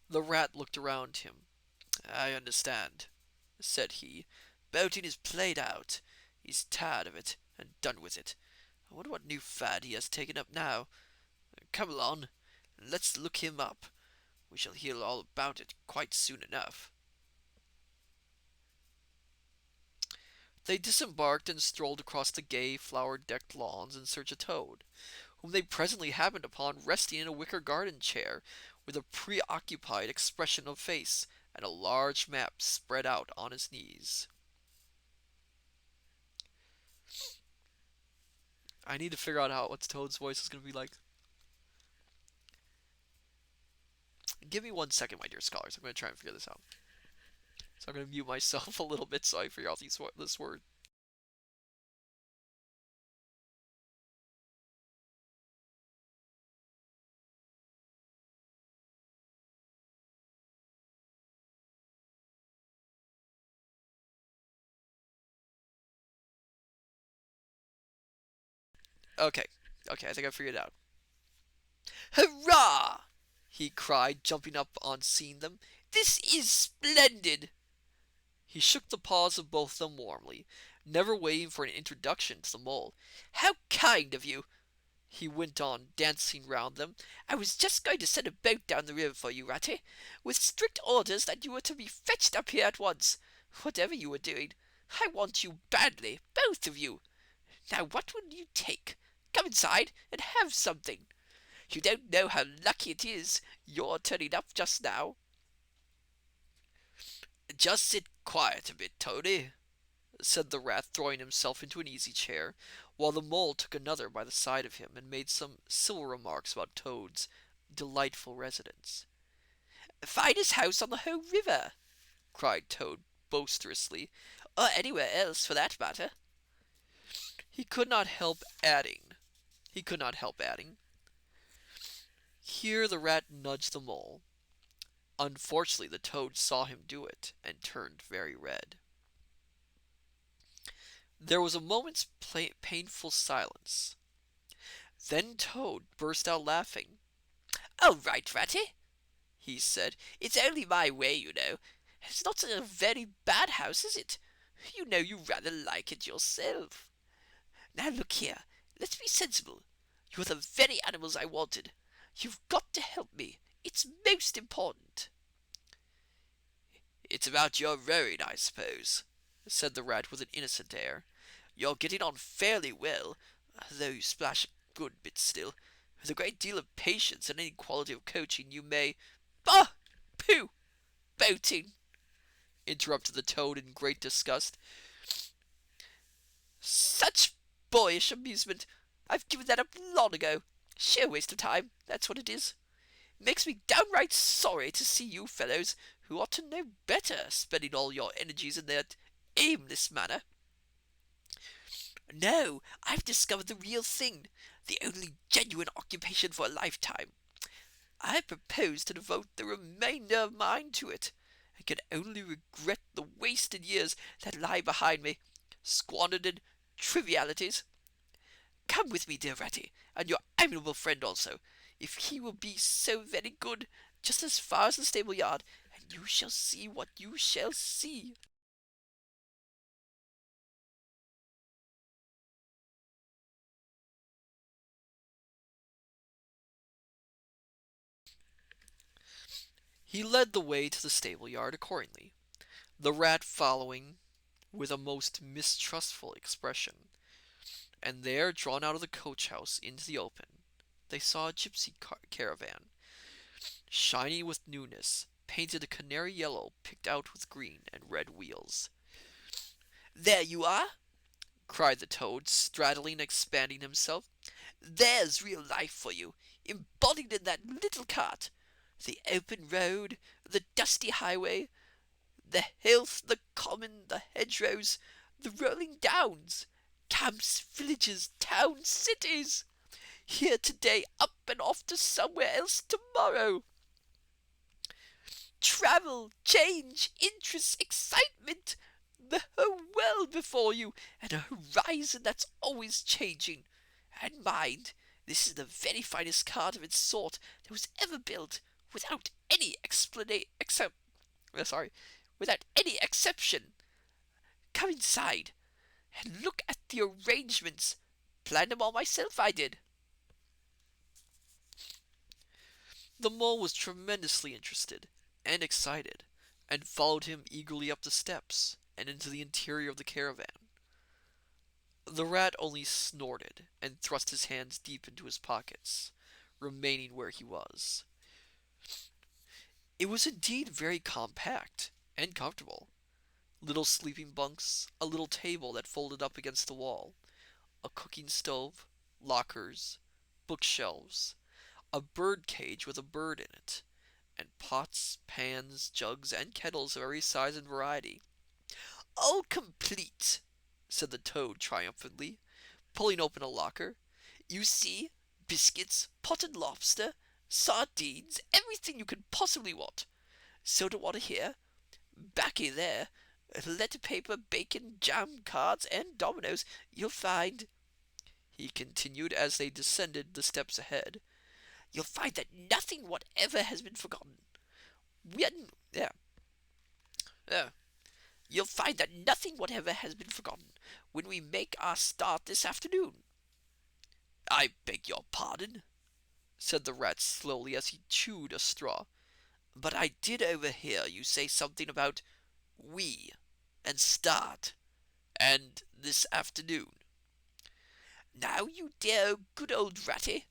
The rat looked around him. I understand, said he. Boating is played out. He's tired of it, and done with it. I wonder what new fad he has taken up now. Come along, and let's look him up. We shall hear all about it quite soon enough. They disembarked and strolled across the gay, flower-decked lawns in search of Toad, whom they presently happened upon resting in a wicker garden chair, with a preoccupied expression of face, and a large map spread out on his knees. I need to figure out what Toad's voice is going to be like. Give me 1 second, my dear scholars. I'm going to try and figure this out. So I'm going to mute myself a little bit so I figure out this word. Okay. Okay, I think I figured it out. Hurrah! He cried, jumping up on seeing them. This is splendid! He shook the paws of both of them warmly, never waiting for an introduction to the mole. How kind of you! He went on, dancing round them. I was just going to send a boat down the river for you, Ratty, with strict orders that you were to be fetched up here at once, whatever you were doing. I want you badly, both of you. Now what will you take? Come inside and have something. You don't know how lucky it is you're turning up just now. Just sit quiet a bit, Toady, said the rat, throwing himself into an easy chair, while the mole took another by the side of him and made some civil remarks about Toad's delightful residence. Finest house on the whole river, cried Toad boisterously, or anywhere else for that matter. He could not help adding. Here the rat nudged the mole. Unfortunately, the toad saw him do it and turned very red. There was a moment's painful silence. Then Toad burst out laughing. All right, Ratty, he said. It's only my way, you know. It's not a very bad house, is it? You know you rather like it yourself. Now look here, let's be sensible. You're the very animals I wanted. You've got to help me. It's most important. It's about your rowing, I suppose, said the rat with an innocent air. You're getting on fairly well, though you splash a good bit still. With a great deal of patience and any quality of coaching, you may— Bah! Pooh! Boating! Interrupted the toad in great disgust. Such boyish amusement! I've given that up long ago. Sheer waste of time, that's what it is. Makes me downright sorry to see you fellows, who ought to know better, spending all your energies in that aimless manner. No, I've discovered the real thing, the only genuine occupation for a lifetime. I propose to devote the remainder of mine to it, and can only regret the wasted years that lie behind me, squandered in trivialities. Come with me, dear Ratty, and your amiable friend also, if he will be so very good, just as far as the stable yard, and you shall see what you shall see. He led the way to the stable yard accordingly, the rat following with a most mistrustful expression. And there, drawn out of the coach-house into the open, they saw a gypsy caravan, shiny with newness, painted a canary yellow, picked out with green and red wheels. There you are, cried the toad, straddling and expanding himself. There's real life for you. embodied in that little cart. The open road, the dusty highway, the hills, the common, the hedgerows, the rolling downs, camps, villages, towns, cities. Here today, up and off to somewhere else tomorrow. Travel, change, interest, excitement, the whole world before you, and a horizon that's always changing. And mind, this is the very finest cart of its sort that was ever built, without any without any exception. Come inside and look at the arrangements. Planned them all myself, I did. The mole was tremendously interested and excited, and followed him eagerly up the steps and into the interior of the caravan. The rat only snorted and thrust his hands deep into his pockets, remaining where he was. It was indeed very compact and comfortable. Little sleeping bunks, a little table that folded up against the wall, a cooking stove, lockers, bookshelves, a bird cage with a bird in it, and pots, pans, jugs, and kettles of every size and variety. All complete, said the toad triumphantly, pulling open a locker. You see, biscuits, potted lobster, sardines, everything you could possibly want. Soda water here, baccy there, letter paper, bacon, jam, cards, and dominoes. You'll find, he continued as they descended the steps ahead, you'll find that nothing whatever has been forgotten. Yeah, yeah. You'll find that nothing whatever has been forgotten when we make our start this afternoon. I beg your pardon, said the rat slowly as he chewed a straw, but I did overhear you say something about we and start and this afternoon. Now, you dear good old ratty,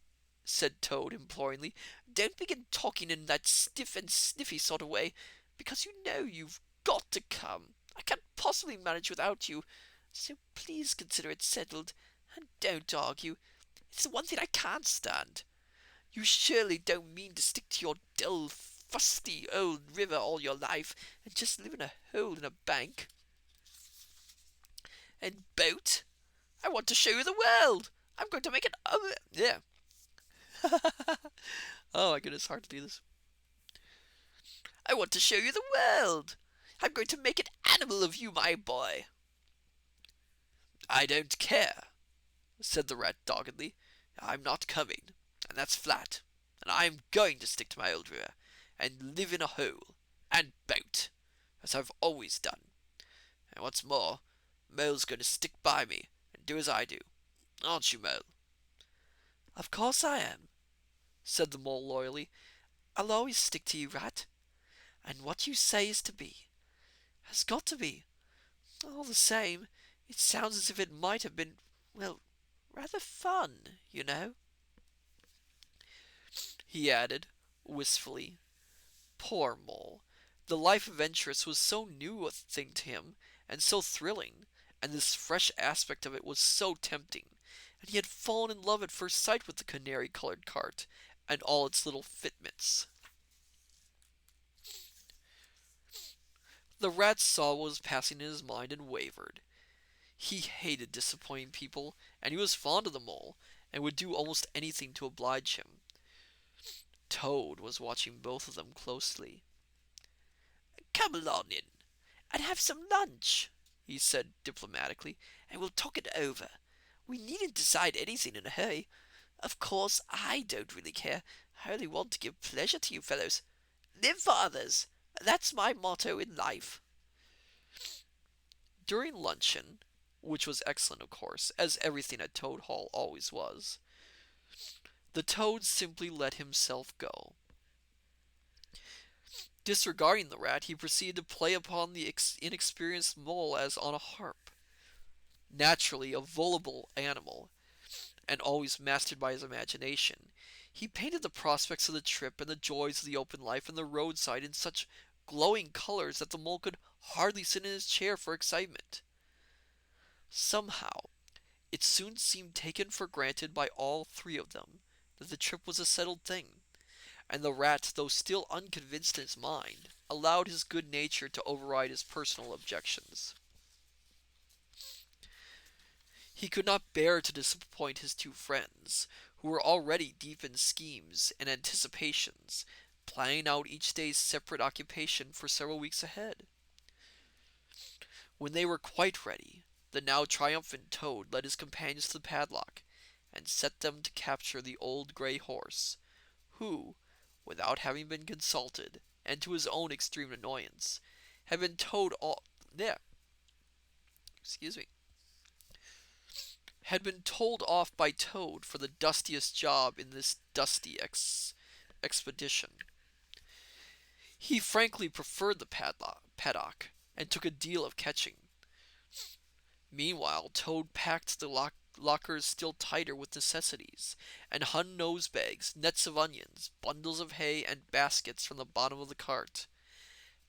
said Toad imploringly, don't begin talking in that stiff and sniffy sort of way, because you know you've got to come. I can't possibly manage without you, so please consider it settled, and don't argue. It's the one thing I can't stand. You surely don't mean to stick to your dull, fusty old river all your life, and just live in a hole in a bank. And boat? I want to show you the world. I'm going to make it yeah. Oh my goodness, hard to do this. I want to show you the world. I'm going to make an animal of you, my boy. I don't care, said the rat doggedly. I'm not coming, and that's flat. And I'm going to stick to my old river, and live in a hole, and boat, as I've always done. And what's more, Mole's going to stick by me, and do as I do. Aren't you, Mole? Of course I am, said the mole loyally. I'll always stick to you, rat. And what you say is to be, has got to be. All the same, it sounds as if it might have been, well, rather fun, you know, he added, wistfully. Poor mole. The life adventurous was so new a thing to him, and so thrilling, and this fresh aspect of it was so tempting, and he had fallen in love at first sight with the canary-colored cart, and all its little fitments. The rat saw what was passing in his mind and wavered. He hated disappointing people, and he was fond of the mole, and would do almost anything to oblige him. Toad was watching both of them closely. Come along in, and have some lunch, he said diplomatically, and we'll talk it over. We needn't decide anything in a hurry. Of course, I don't really care. I only want to give pleasure to you fellows. Live for others. That's my motto in life. During luncheon, which was excellent of course, as everything at Toad Hall always was, the toad simply let himself go. Disregarding the rat, he proceeded to play upon the inexperienced mole as on a harp. Naturally a voluble animal, and always mastered by his imagination, he painted the prospects of the trip and the joys of the open life and the roadside in such glowing colors that the mole could hardly sit in his chair for excitement. Somehow, it soon seemed taken for granted by all three of them that the trip was a settled thing, and the rat, though still unconvinced in his mind, allowed his good nature to override his personal objections. He could not bear to disappoint his two friends, who were already deep in schemes and anticipations, planning out each day's separate occupation for several weeks ahead. When they were quite ready, the now triumphant Toad led his companions to the padlock, and set them to capture the old gray horse, who, without having been consulted, and to his own extreme annoyance, had been towed all yeah, excuse me, had been told off by Toad for the dustiest job in this dusty expedition. He frankly preferred the paddock, and took a deal of catching. Meanwhile, Toad packed the lockers still tighter with necessities, and hung nose bags, nets of onions, bundles of hay, and baskets from the bottom of the cart.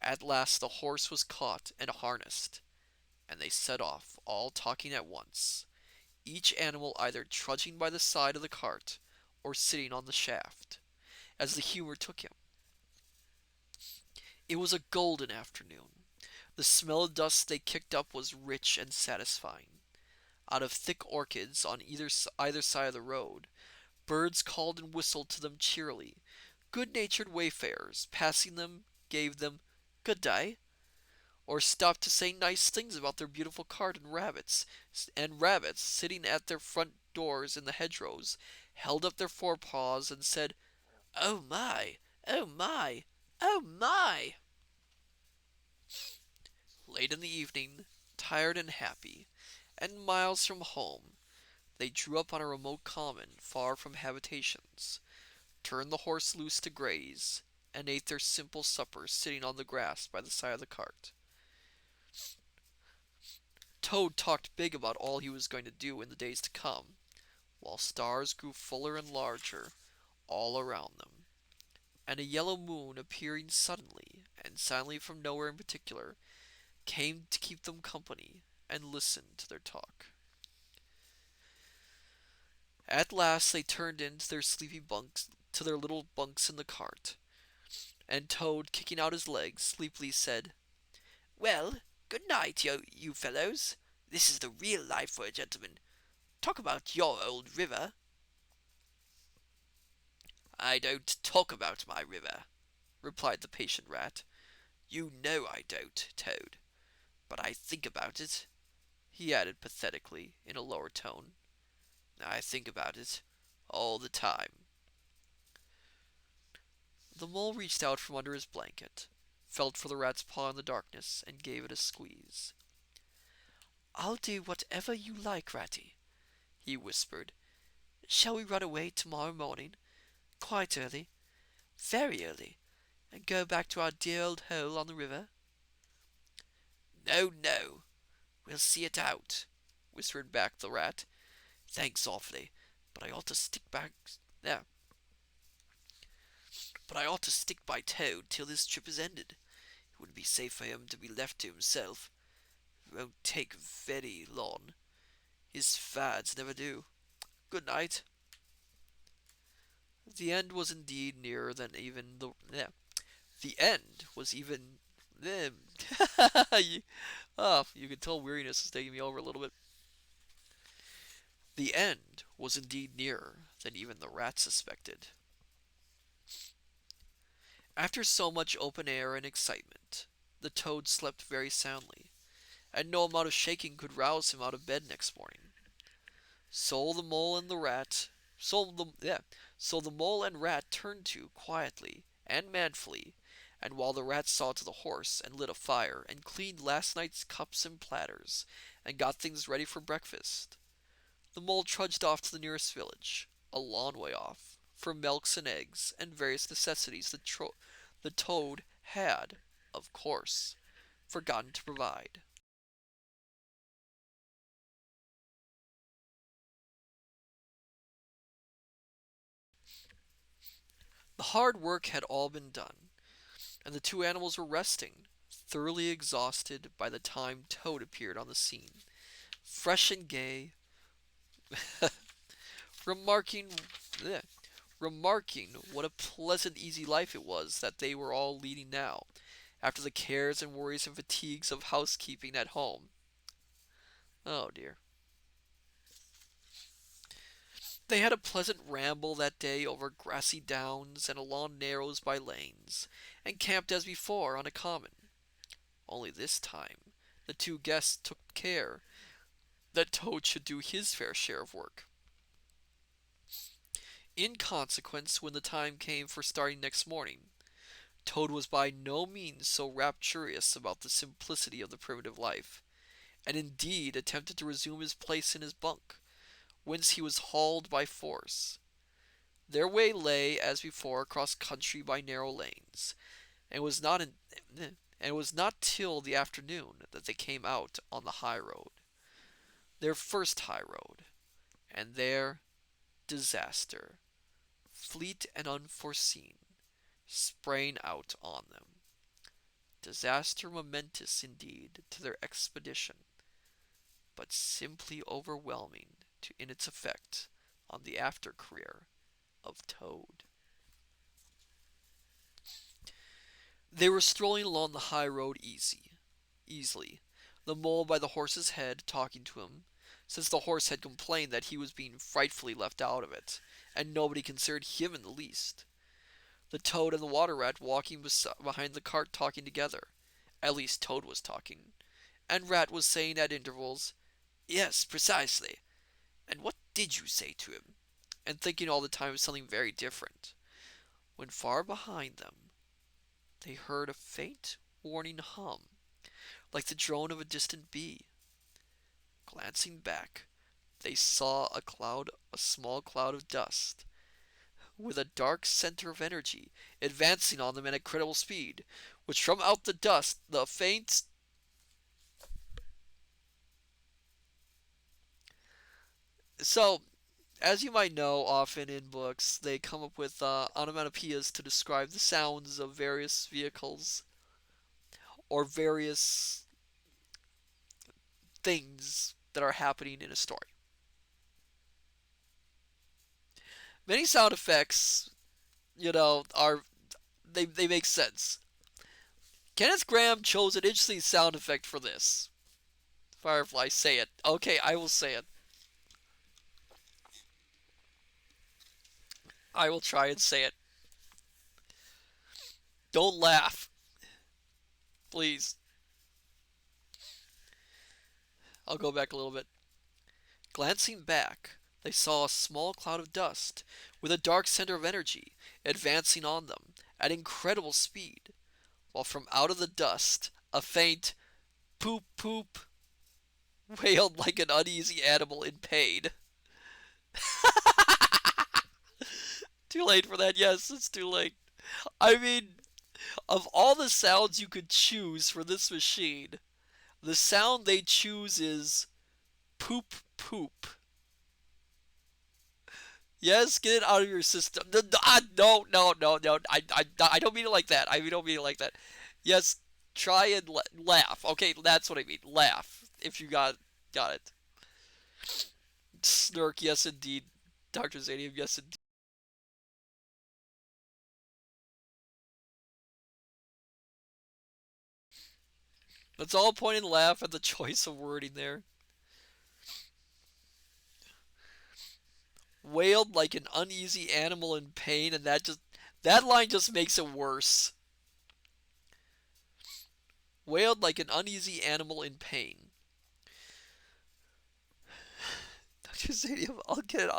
At last the horse was caught and harnessed, and they set off, all talking at once, each animal either trudging by the side of the cart or sitting on the shaft, as the humor took him. It was a golden afternoon. The smell of dust they kicked up was rich and satisfying. Out of thick orchids on either side of the road, birds called and whistled to them cheerily. Good-natured wayfarers, passing them, gave them "good day," or stopped to say nice things about their beautiful cart, and rabbits, sitting at their front doors in the hedgerows, held up their forepaws and said, "Oh my! Oh my! Oh my!" Late in the evening, tired and happy, and miles from home, they drew up on a remote common far from habitations, turned the horse loose to graze, and ate their simple supper sitting on the grass by the side of the cart. Toad talked big about all he was going to do in the days to come, while stars grew fuller and larger all around them, and a yellow moon appearing suddenly and silently from nowhere in particular came to keep them company and listen to their talk. At last they turned into their sleepy bunks to their little bunks in the cart, and Toad, kicking out his legs, sleepily said, Well, good night, you fellows. This is the real life for a gentleman. Talk about your old river. I don't talk about my river, replied the patient rat. You know I don't, Toad. But I think about it, he added pathetically in a lower tone. I think about it all the time. The mole reached out from under his blanket, felt for the rat's paw in the darkness, and gave it a squeeze. "I'll do whatever you like, Ratty," he whispered. "Shall we run away tomorrow morning, quite early, very early, and go back to our dear old hole on the river?" No, no, we'll see it out, whispered back the rat. Thanks awfully, but I ought to stick back there. But I ought to stick by Toad till this trip is ended. It wouldn't be safe for him to be left to himself. It won't take very long. His fads never do. Good night. The end was indeed nearer than even the The end was even you can tell weariness is taking me over a little bit. The end was indeed nearer than even the rat suspected. After so much open air and excitement, the toad slept very soundly, and no amount of shaking could rouse him out of bed next morning. So the mole and the rat, so the mole and rat turned to quietly and manfully, and while the rat saw to the horse and lit a fire and cleaned last night's cups and platters and got things ready for breakfast, the mole trudged off to the nearest village, a long way off, for milks and eggs and various necessities the toad had, of course, forgotten to provide. The hard work had all been done, and the two animals were resting, thoroughly exhausted by the time Toad appeared on the scene, fresh and gay, remarking, remarking what a pleasant, easy life it was that they were all leading now, after the cares and worries and fatigues of housekeeping at home. Oh dear. They had a pleasant ramble that day over grassy downs and along narrows by lanes, and camped as before on a common. Only this time the two guests took care that Toad should do his fair share of work. In consequence, when the time came for starting next morning, Toad was by no means so rapturous about the simplicity of the primitive life, and indeed attempted to resume his place in his bunk, whence he was hauled by force. Their way lay, as before, across country by narrow lanes, and it was not till the afternoon that they came out on the high road, their first high road, and there disaster, fleet and unforeseen, sprang out on them. Disaster momentous indeed to their expedition, but simply overwhelming in its effect on the after career of Toad. They were strolling along the high road easily, the mole by the horse's head talking to him, since the horse had complained that he was being frightfully left out of it, and nobody considered him in the least. The Toad and the Water Rat walking behind the cart talking together. At least Toad was talking, and Rat was saying at intervals, "Yes, precisely. And what did you say to him?" and thinking all the time of something very different, when far behind them they heard a faint warning hum, like the drone of a distant bee. Glancing back, they saw a small cloud of dust, with a dark center of energy, advancing on them at incredible speed, which from out the dust the faint so as you might know, often in books, they come up with onomatopoeias to describe the sounds of various vehicles or various things that are happening in a story. Many sound effects, are they make sense. Kenneth Grahame chose an interesting sound effect for this. Firefly, say it. Okay, I will say it. I will try and say it. Don't laugh, please. I'll go back a little bit. Glancing back, they saw a small cloud of dust, with a dark center of energy, advancing on them at incredible speed, while from out of the dust a faint poop poop wailed like an uneasy animal in pain. Too late for that, yes, it's too late. I mean, of all the sounds you could choose for this machine, the sound they choose is poop poop. Yes, get it out of your system. No, no, no, no. I don't mean it like that. I don't mean it like that. Yes, try and laugh. Okay, that's what I mean. Laugh. If you got it. Snark, yes indeed. Dr. Zanium, yes indeed. Let's all point and laugh at the choice of wording there. Wailed like an uneasy animal in pain, and that line just makes it worse. Wailed like an uneasy animal in pain. Dr. Zanium, I'll get it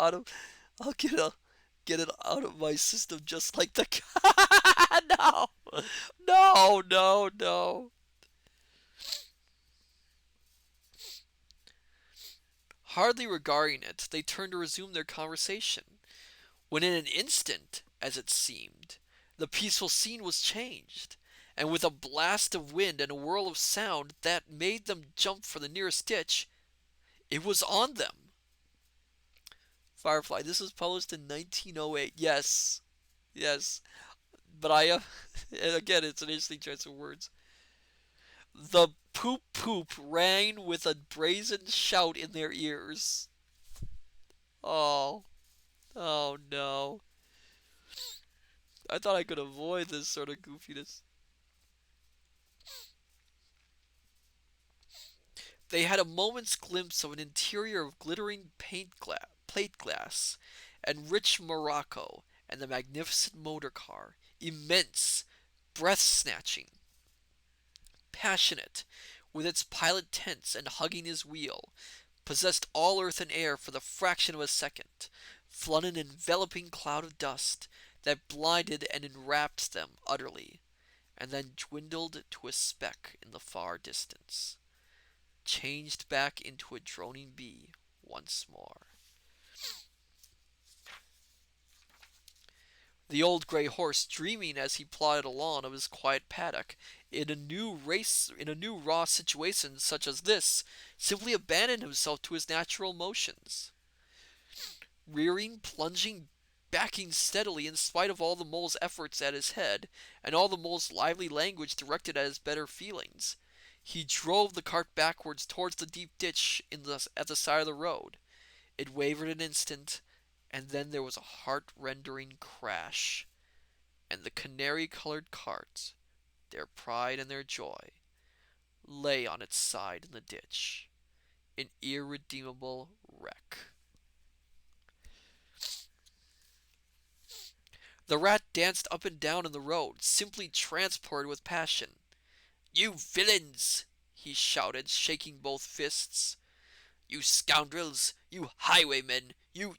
out of my system just like the no, no, no, no. Hardly regarding it, they turned to resume their conversation, when in an instant, as it seemed, the peaceful scene was changed, and with a blast of wind and a whirl of sound that made them jump for the nearest ditch, it was on them. Firefly, this was published in 1908. Yes, yes, but again, it's an interesting choice of words. The poop poop rang with a brazen shout in their ears. Oh, oh no. I thought I could avoid this sort of goofiness. They had a moment's glimpse of an interior of glittering plate glass and rich morocco and the magnificent motor car, immense, breath-snatching, passionate, with its pilot tense and hugging his wheel, possessed all earth and air for the fraction of a second, flung an enveloping cloud of dust that blinded and enwrapped them utterly, and then dwindled to a speck in the far distance, changed back into a droning bee once more. The old gray horse, dreaming as he plodded along of his quiet paddock, in a new raw situation such as this, simply abandoned himself to his natural motions, rearing, plunging, backing steadily in spite of all the mole's efforts at his head, and all the mole's lively language directed at his better feelings. He drove the cart backwards towards the deep ditch at the side of the road. It wavered an instant, and then there was a heart-rending crash, and the canary-colored cart, their pride and their joy, lay on its side in the ditch, an irredeemable wreck. The rat danced up and down in the road, simply transported with passion. "You villains!" he shouted, shaking both fists. "You scoundrels! You highwaymen! You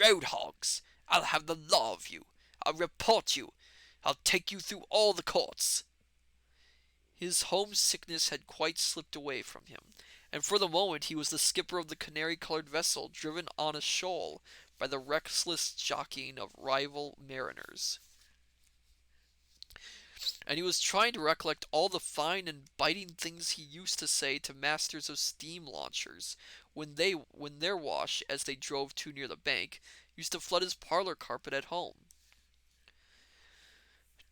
road hogs! I'll have the law of you! I'll report you! I'll take you through all the courts!" His homesickness had quite slipped away from him, and for the moment he was the skipper of the canary-colored vessel driven on a shoal by the restless jockeying of rival mariners. And he was trying to recollect all the fine and biting things he used to say to masters of steam launchers when their wash, as they drove too near the bank, used to flood his parlor carpet at home.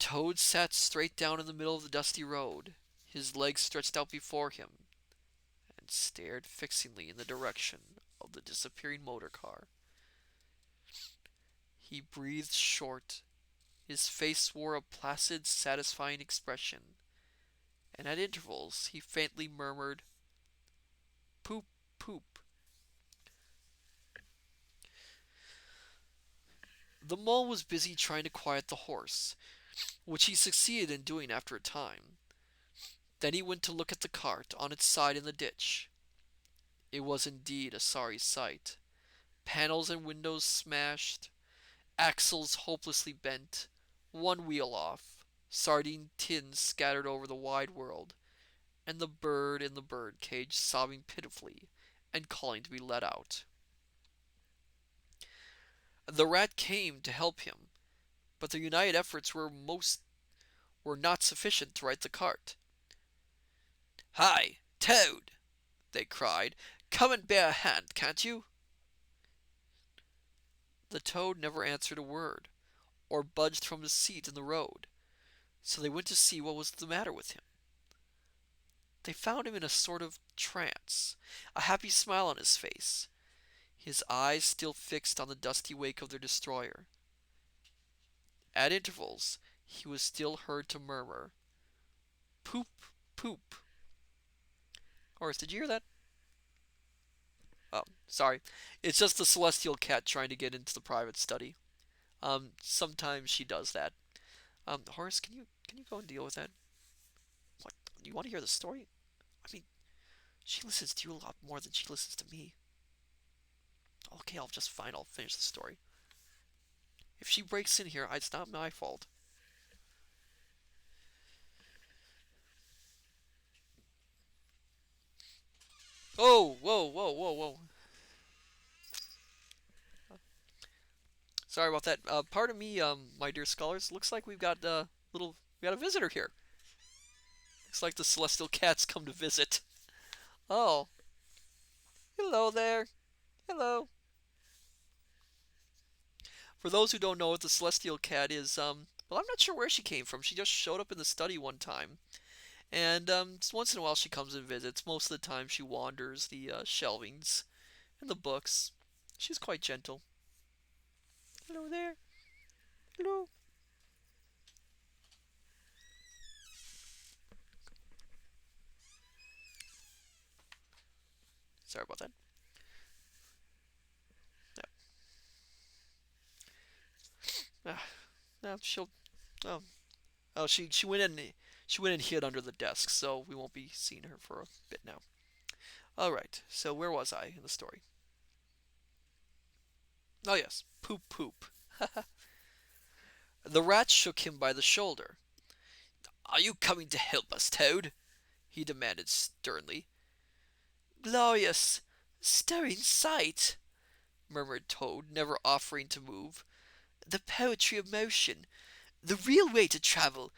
Toad sat straight down in the middle of the dusty road, his legs stretched out before him, and stared fixedly in the direction of the disappearing motor car. He breathed short. His face wore a placid, satisfying expression, and at intervals he faintly murmured, "Poop, poop." The mole was busy trying to quiet the horse, which he succeeded in doing after a time. Then he went to look at the cart on its side in the ditch. It was indeed a sorry sight. Panels and windows smashed, axles hopelessly bent, one wheel off, sardine tins scattered over the wide world, and the bird in the bird cage sobbing pitifully and calling to be let out. The rat came to help him, but their united efforts were not sufficient to right the cart. "Hi, Toad!" they cried. "Come and bear a hand, can't you?" The toad never answered a word, or budged from his seat in the road, so they went to see what was the matter with him. They found him in a sort of trance, a happy smile on his face, his eyes still fixed on the dusty wake of their destroyer. At intervals he was still heard to murmur, "Poop, poop." Horace, did you hear that? Oh, sorry. It's just the celestial cat trying to get into the private study. Sometimes she does that. Horace, can you go and deal with that? What? You want to hear the story? I mean, she listens to you a lot more than she listens to me. Okay, I'll just fine. I'll finish the story. If she breaks in here, it's not my fault. Oh, whoa, whoa, whoa, whoa. Sorry about that. Pardon me, my dear scholars. Looks like we got a visitor here. Looks like the celestial cat's come to visit. Oh, hello there. Hello. For those who don't know what the celestial cat is, well, I'm not sure where she came from. She just showed up in the study one time, and once in a while she comes and visits. Most of the time she wanders the shelvings and the books. She's quite gentle. Hello there. Hello. Sorry about that. Yeah. No, she'll. Oh, oh, she went in. She went and hid under the desk, so we won't be seeing her for a bit now. All right. So where was I in the story? Oh yes, poop poop. The rat shook him by the shoulder. Are you coming to help us, Toad? He demanded sternly. Glorious, stirring sight, murmured Toad, never offering to move. The poetry of motion, the real way to travel,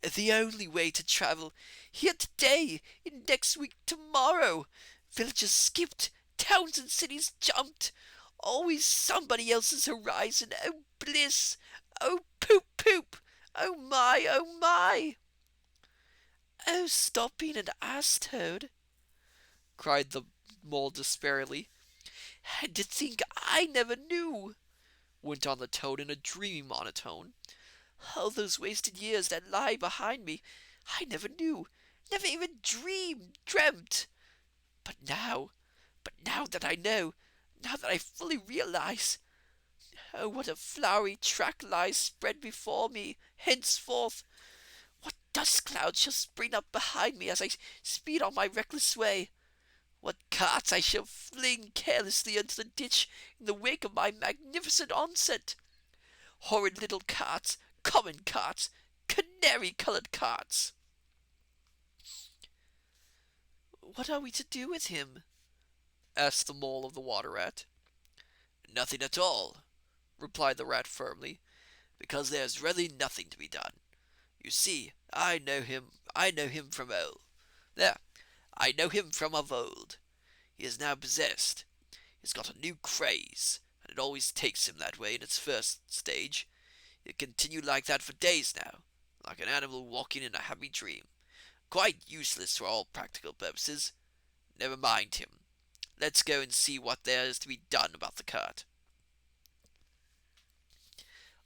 the only way to travel. Here today, next week tomorrow. Villages skipped, towns and cities jumped. Always somebody else's horizon. Oh bliss! Oh poop poop! Oh my! Oh my! Oh, stop being an ass, Toad! Cried the mole despairingly. And to think I never knew! Went on the Toad in a dreamy monotone. All those wasted years that lie behind me, I never knew, never even dreamt. But now that I know, now that I fully realize, oh, what a flowery track lies spread before me henceforth! What dust clouds shall spring up behind me as I speed on my reckless way! What carts I shall fling carelessly into the ditch in the wake of my magnificent onset! Horrid little carts, common carts, canary-coloured carts! What are we to do with him? Asked the mole of the water rat. Nothing at all, replied the rat firmly, because there's really nothing to be done. You see, I know him from old. There, I know him from of old. He is now possessed. He's got a new craze, and it always takes him that way in its first stage. He'll continue like that for days now, like an animal walking in a happy dream. Quite useless for all practical purposes. Never mind him. Let's go and see what there is to be done about the cart.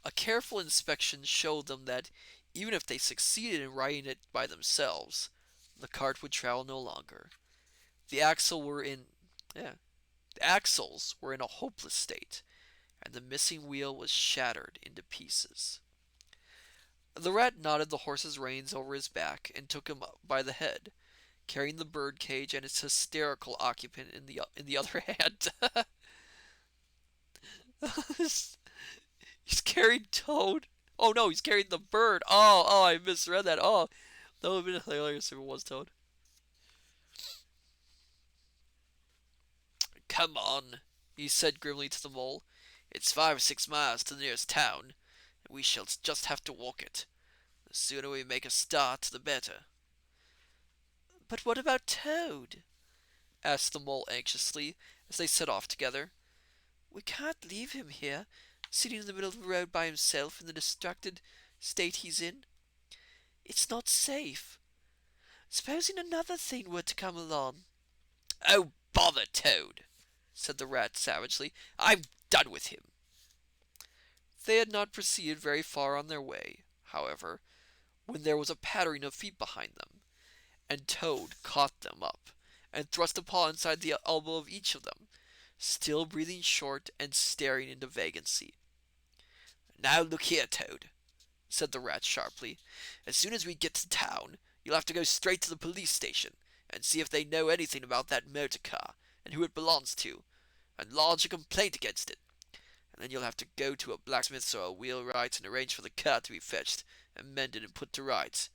A careful inspection showed them that even if they succeeded in riding it by themselves, the cart would travel no longer. The axle were in yeah, the axles were in a hopeless state, and the missing wheel was shattered into pieces. The rat knotted the horse's reins over his back and took him up by the head, carrying the bird cage and its hysterical occupant in the other hand. He's carried Toad. Oh no, he's carried the bird. Oh, I misread that. Oh, that would have been hilarious if it was Toad. Come on, he said grimly to the mole. It's 5 or 6 miles to the nearest town, and we shall just have to walk it. The sooner we make a start, the better. But what about Toad? Asked the mole anxiously as they set off together. We can't leave him here, sitting in the middle of the road by himself in the distracted state he's in. It's not safe. Supposing another thing were to come along. Oh, bother Toad, said the rat savagely. I'm done with him. They had not proceeded very far on their way, however, when there was a pattering of feet behind them, and Toad caught them up and thrust a paw inside the elbow of each of them, still breathing short and staring into vacancy. Now look here, Toad, said the rat sharply. As soon as we get to town, you'll have to go straight to the police station and see if they know anything about that motor car and who it belongs to, and lodge a complaint against it. And then you'll have to go to a blacksmith's or a wheelwright's and arrange for the car to be fetched and mended and put to rights.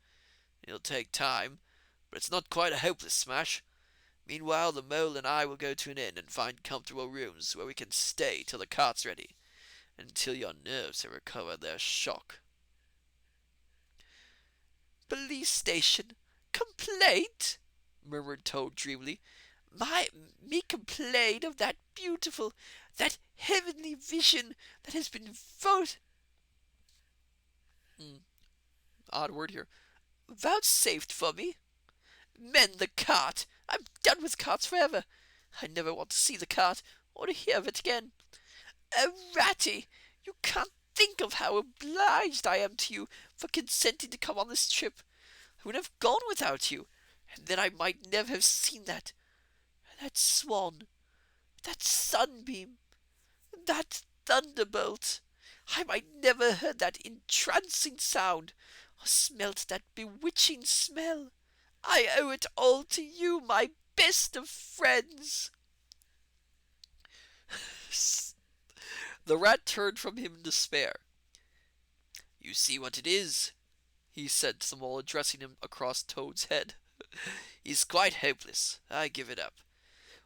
It'll take time, but it's not quite a hopeless smash. Meanwhile, the mole and I will go to an inn and find comfortable rooms where we can stay till the cart's ready, and until your nerves have recovered their shock. Police station? Complaint? Murmured Toad dreamily. Me complain of that beautiful, that heavenly vision that has been odd word here, vouchsafed for me. Mend the cart! I'm done with carts forever. I never want to see the cart or to hear of it again. Oh, Ratty, you can't think of how obliged I am to you for consenting to come on this trip. I would have gone without you, and then I might never have seen that. That swan, that sunbeam, that thunderbolt. I might never heard that entrancing sound, or smelt that bewitching smell. I owe it all to you, my best of friends. The rat turned from him in despair. You see what it is, He said to the mole, addressing him across Toad's head. he's quite hopeless. I give it up.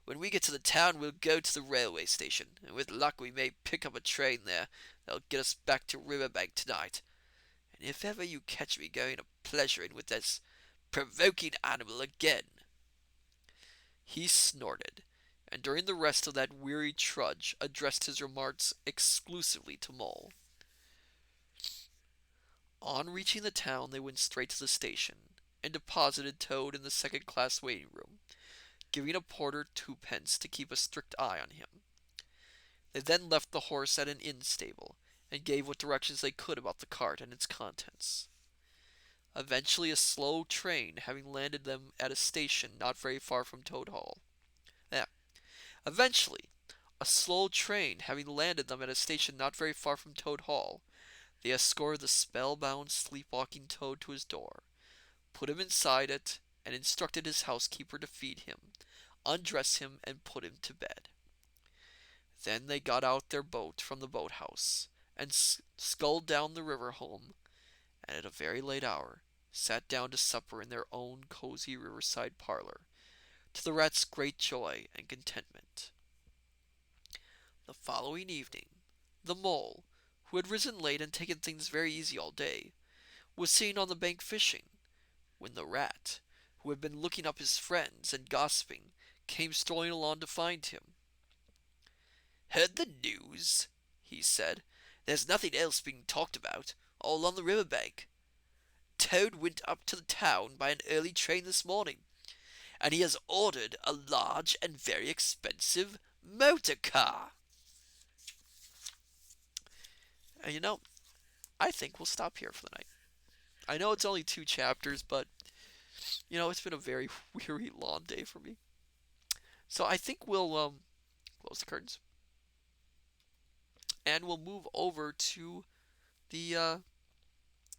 When we get to the town, we'll go to the railway station, and with luck we may pick up a train there that'll get us back to Riverbank tonight. And if ever you catch me going a pleasuring with this provoking animal again. He snorted, and during the rest of that weary trudge addressed his remarks exclusively to Mole. On reaching the town, they went straight to the station, and deposited Toad in the second-class waiting room, giving a porter 2 pence to keep a strict eye on him. They then left the horse at an inn stable, and gave what directions they could about the cart and its contents. Eventually, a slow train having landed them at a station not very far from Toad Hall. Yeah. Eventually, a slow train having landed them at a station not very far from Toad Hall, they escorted the spellbound, sleepwalking Toad to his door, put him inside it, and instructed his housekeeper to feed him, undress him, and put him to bed. Then they got out their boat from the boathouse, and sculled down the river home, and at a very late hour sat down to supper in their own cozy riverside parlor, to the rat's great joy and contentment. The following evening, the mole, who had risen late and taken things very easy all day, was seen on the bank fishing, when the rat, who had been looking up his friends and gossiping, came strolling along to find him. Heard the news? He said. There's nothing else being talked about, all on the river bank. Toad went up to the town by an early train this morning, and he has ordered a large and very expensive motor car. And I think we'll stop here for the night. I know it's only 2 chapters, but it's been a very weary, long day for me. So I think we'll close the curtains, and we'll move over to the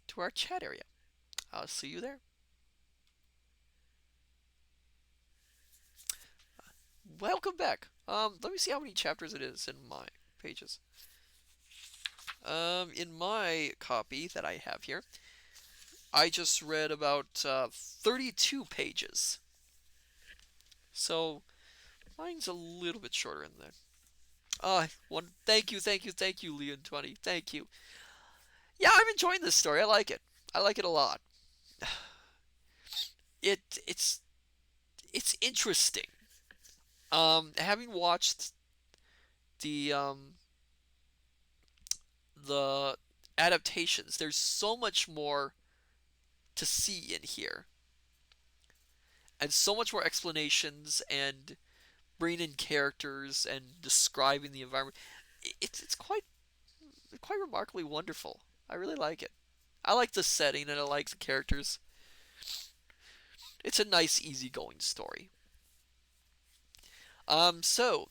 to our chat area. I'll see you there. Welcome back. Let me see how many chapters it is in my pages. In my copy that I have here, I just read about 32 pages. So mine's a little bit shorter than that. Thank you, Leon20. Thank you. Yeah, I'm enjoying this story. I like it. I like it a lot. It it's interesting. Having watched the the adaptations, there's so much more to see in here, and so much more explanations and bringing in characters and describing the environment. It's quite remarkably wonderful. I really like it. I like the setting and I like the characters. It's a nice, easygoing story. So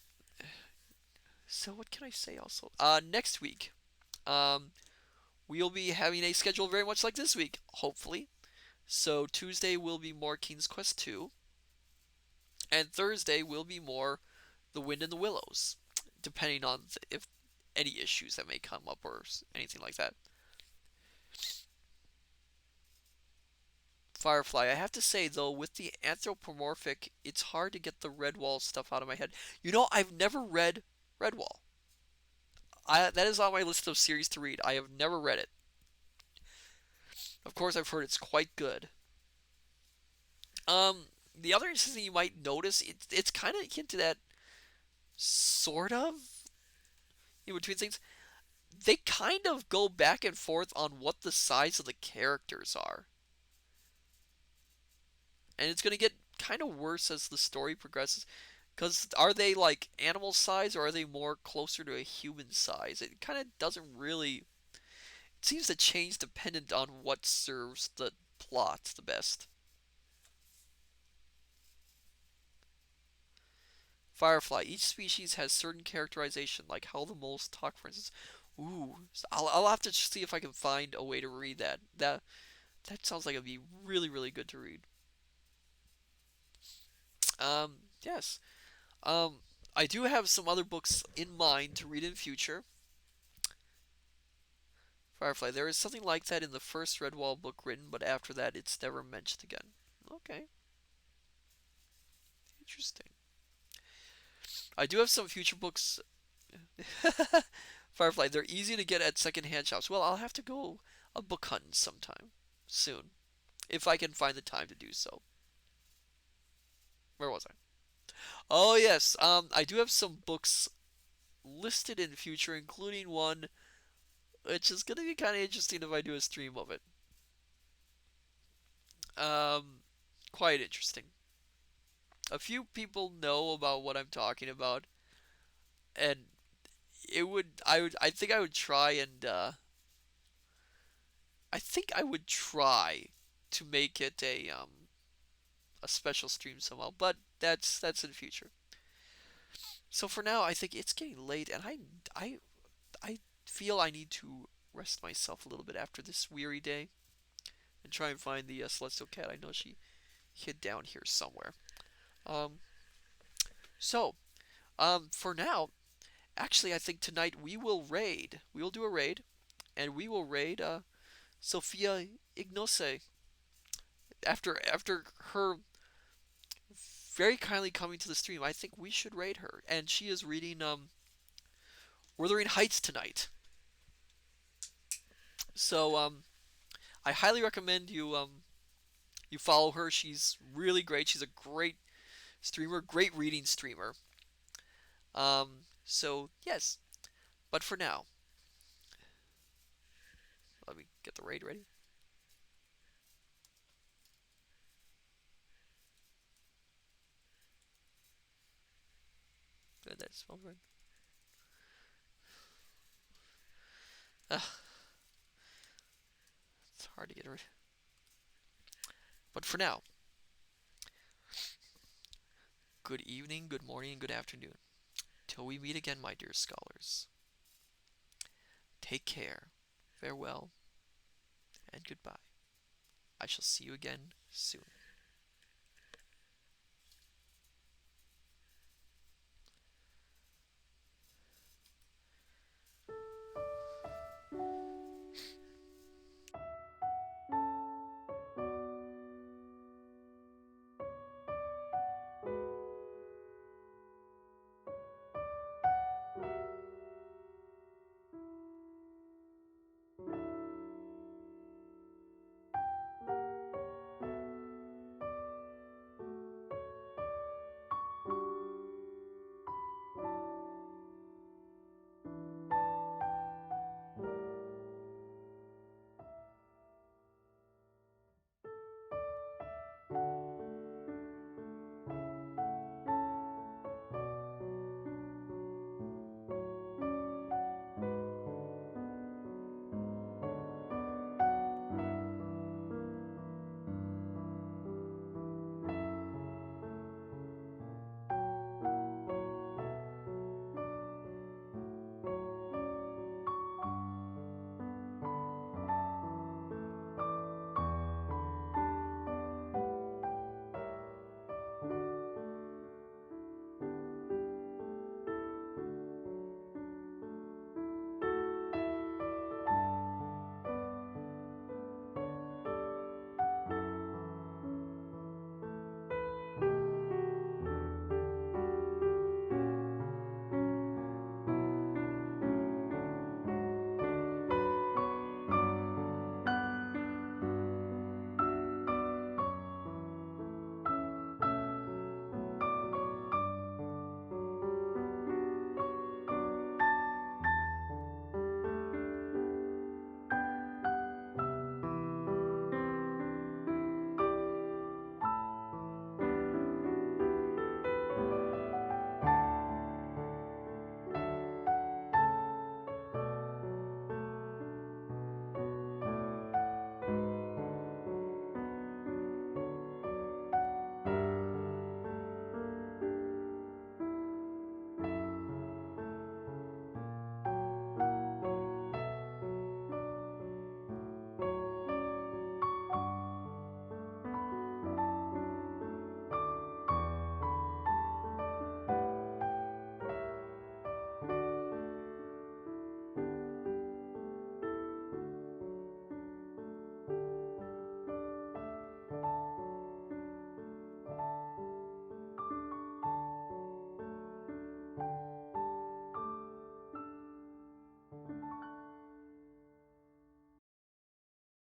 what can I say also? Next week, we'll be having a schedule very much like this week, hopefully. So Tuesday will be more King's Quest 2, and Thursday will be more The Wind in the Willows, depending on if any issues that may come up or anything like that. Firefly, I have to say though, with the anthropomorphic, it's hard to get the Redwall stuff out of my head. I've never read Redwall. That is on my list of series to read. I have never read it. Of course, I've heard it's quite good. The other interesting thing you might notice, it's kind of hinted at, sort of, in between things. They kind of go back and forth on what the size of the characters are. And it's going to get kind of worse as the story progresses. Because are they like animal size or are they more closer to a human size? It kind of doesn't really. It seems to change dependent on what serves the plot the best. Firefly. Each species has certain characterization, like how the moles talk, for instance. Ooh, so I'll have to see if I can find a way to read that. That sounds like it'd be really, really good to read. Yes. Um, I do have some other books in mind to read in future. Firefly. There is something like that in the first Redwall book written, but after that, it's never mentioned again. Okay, interesting. I do have some future books. Firefly. They're easy to get at secondhand shops. Well, I'll have to go a book hunting sometime soon, if I can find the time to do so. Where was I? Oh yes. I do have some books listed in future, including one which is gonna be kind of interesting if I do a stream of it. Um, quite interesting. A few people know about what I'm talking about, and I think I would try and I think I would try to make it a special stream somehow, but that's in the future. So for now, I think it's getting late, and I feel I need to rest myself a little bit after this weary day and try and find the celestial cat. I know she hid down here somewhere. Um, so for now, actually, I think tonight we will raid. We will do a raid, and we will raid Sophia Ignose after her very kindly coming to the stream. I think we should raid her, and she is reading Wuthering Heights tonight. So I highly recommend you follow her. She's really great. She's a great streamer, great reading streamer. So yes, but for now, let me get the raid ready. Good, that spelled right. Ugh, it's hard to get rid. But for now, good evening, good morning, and good afternoon. Till we meet again, my dear scholars. Take care, farewell, and goodbye. I shall see you again soon.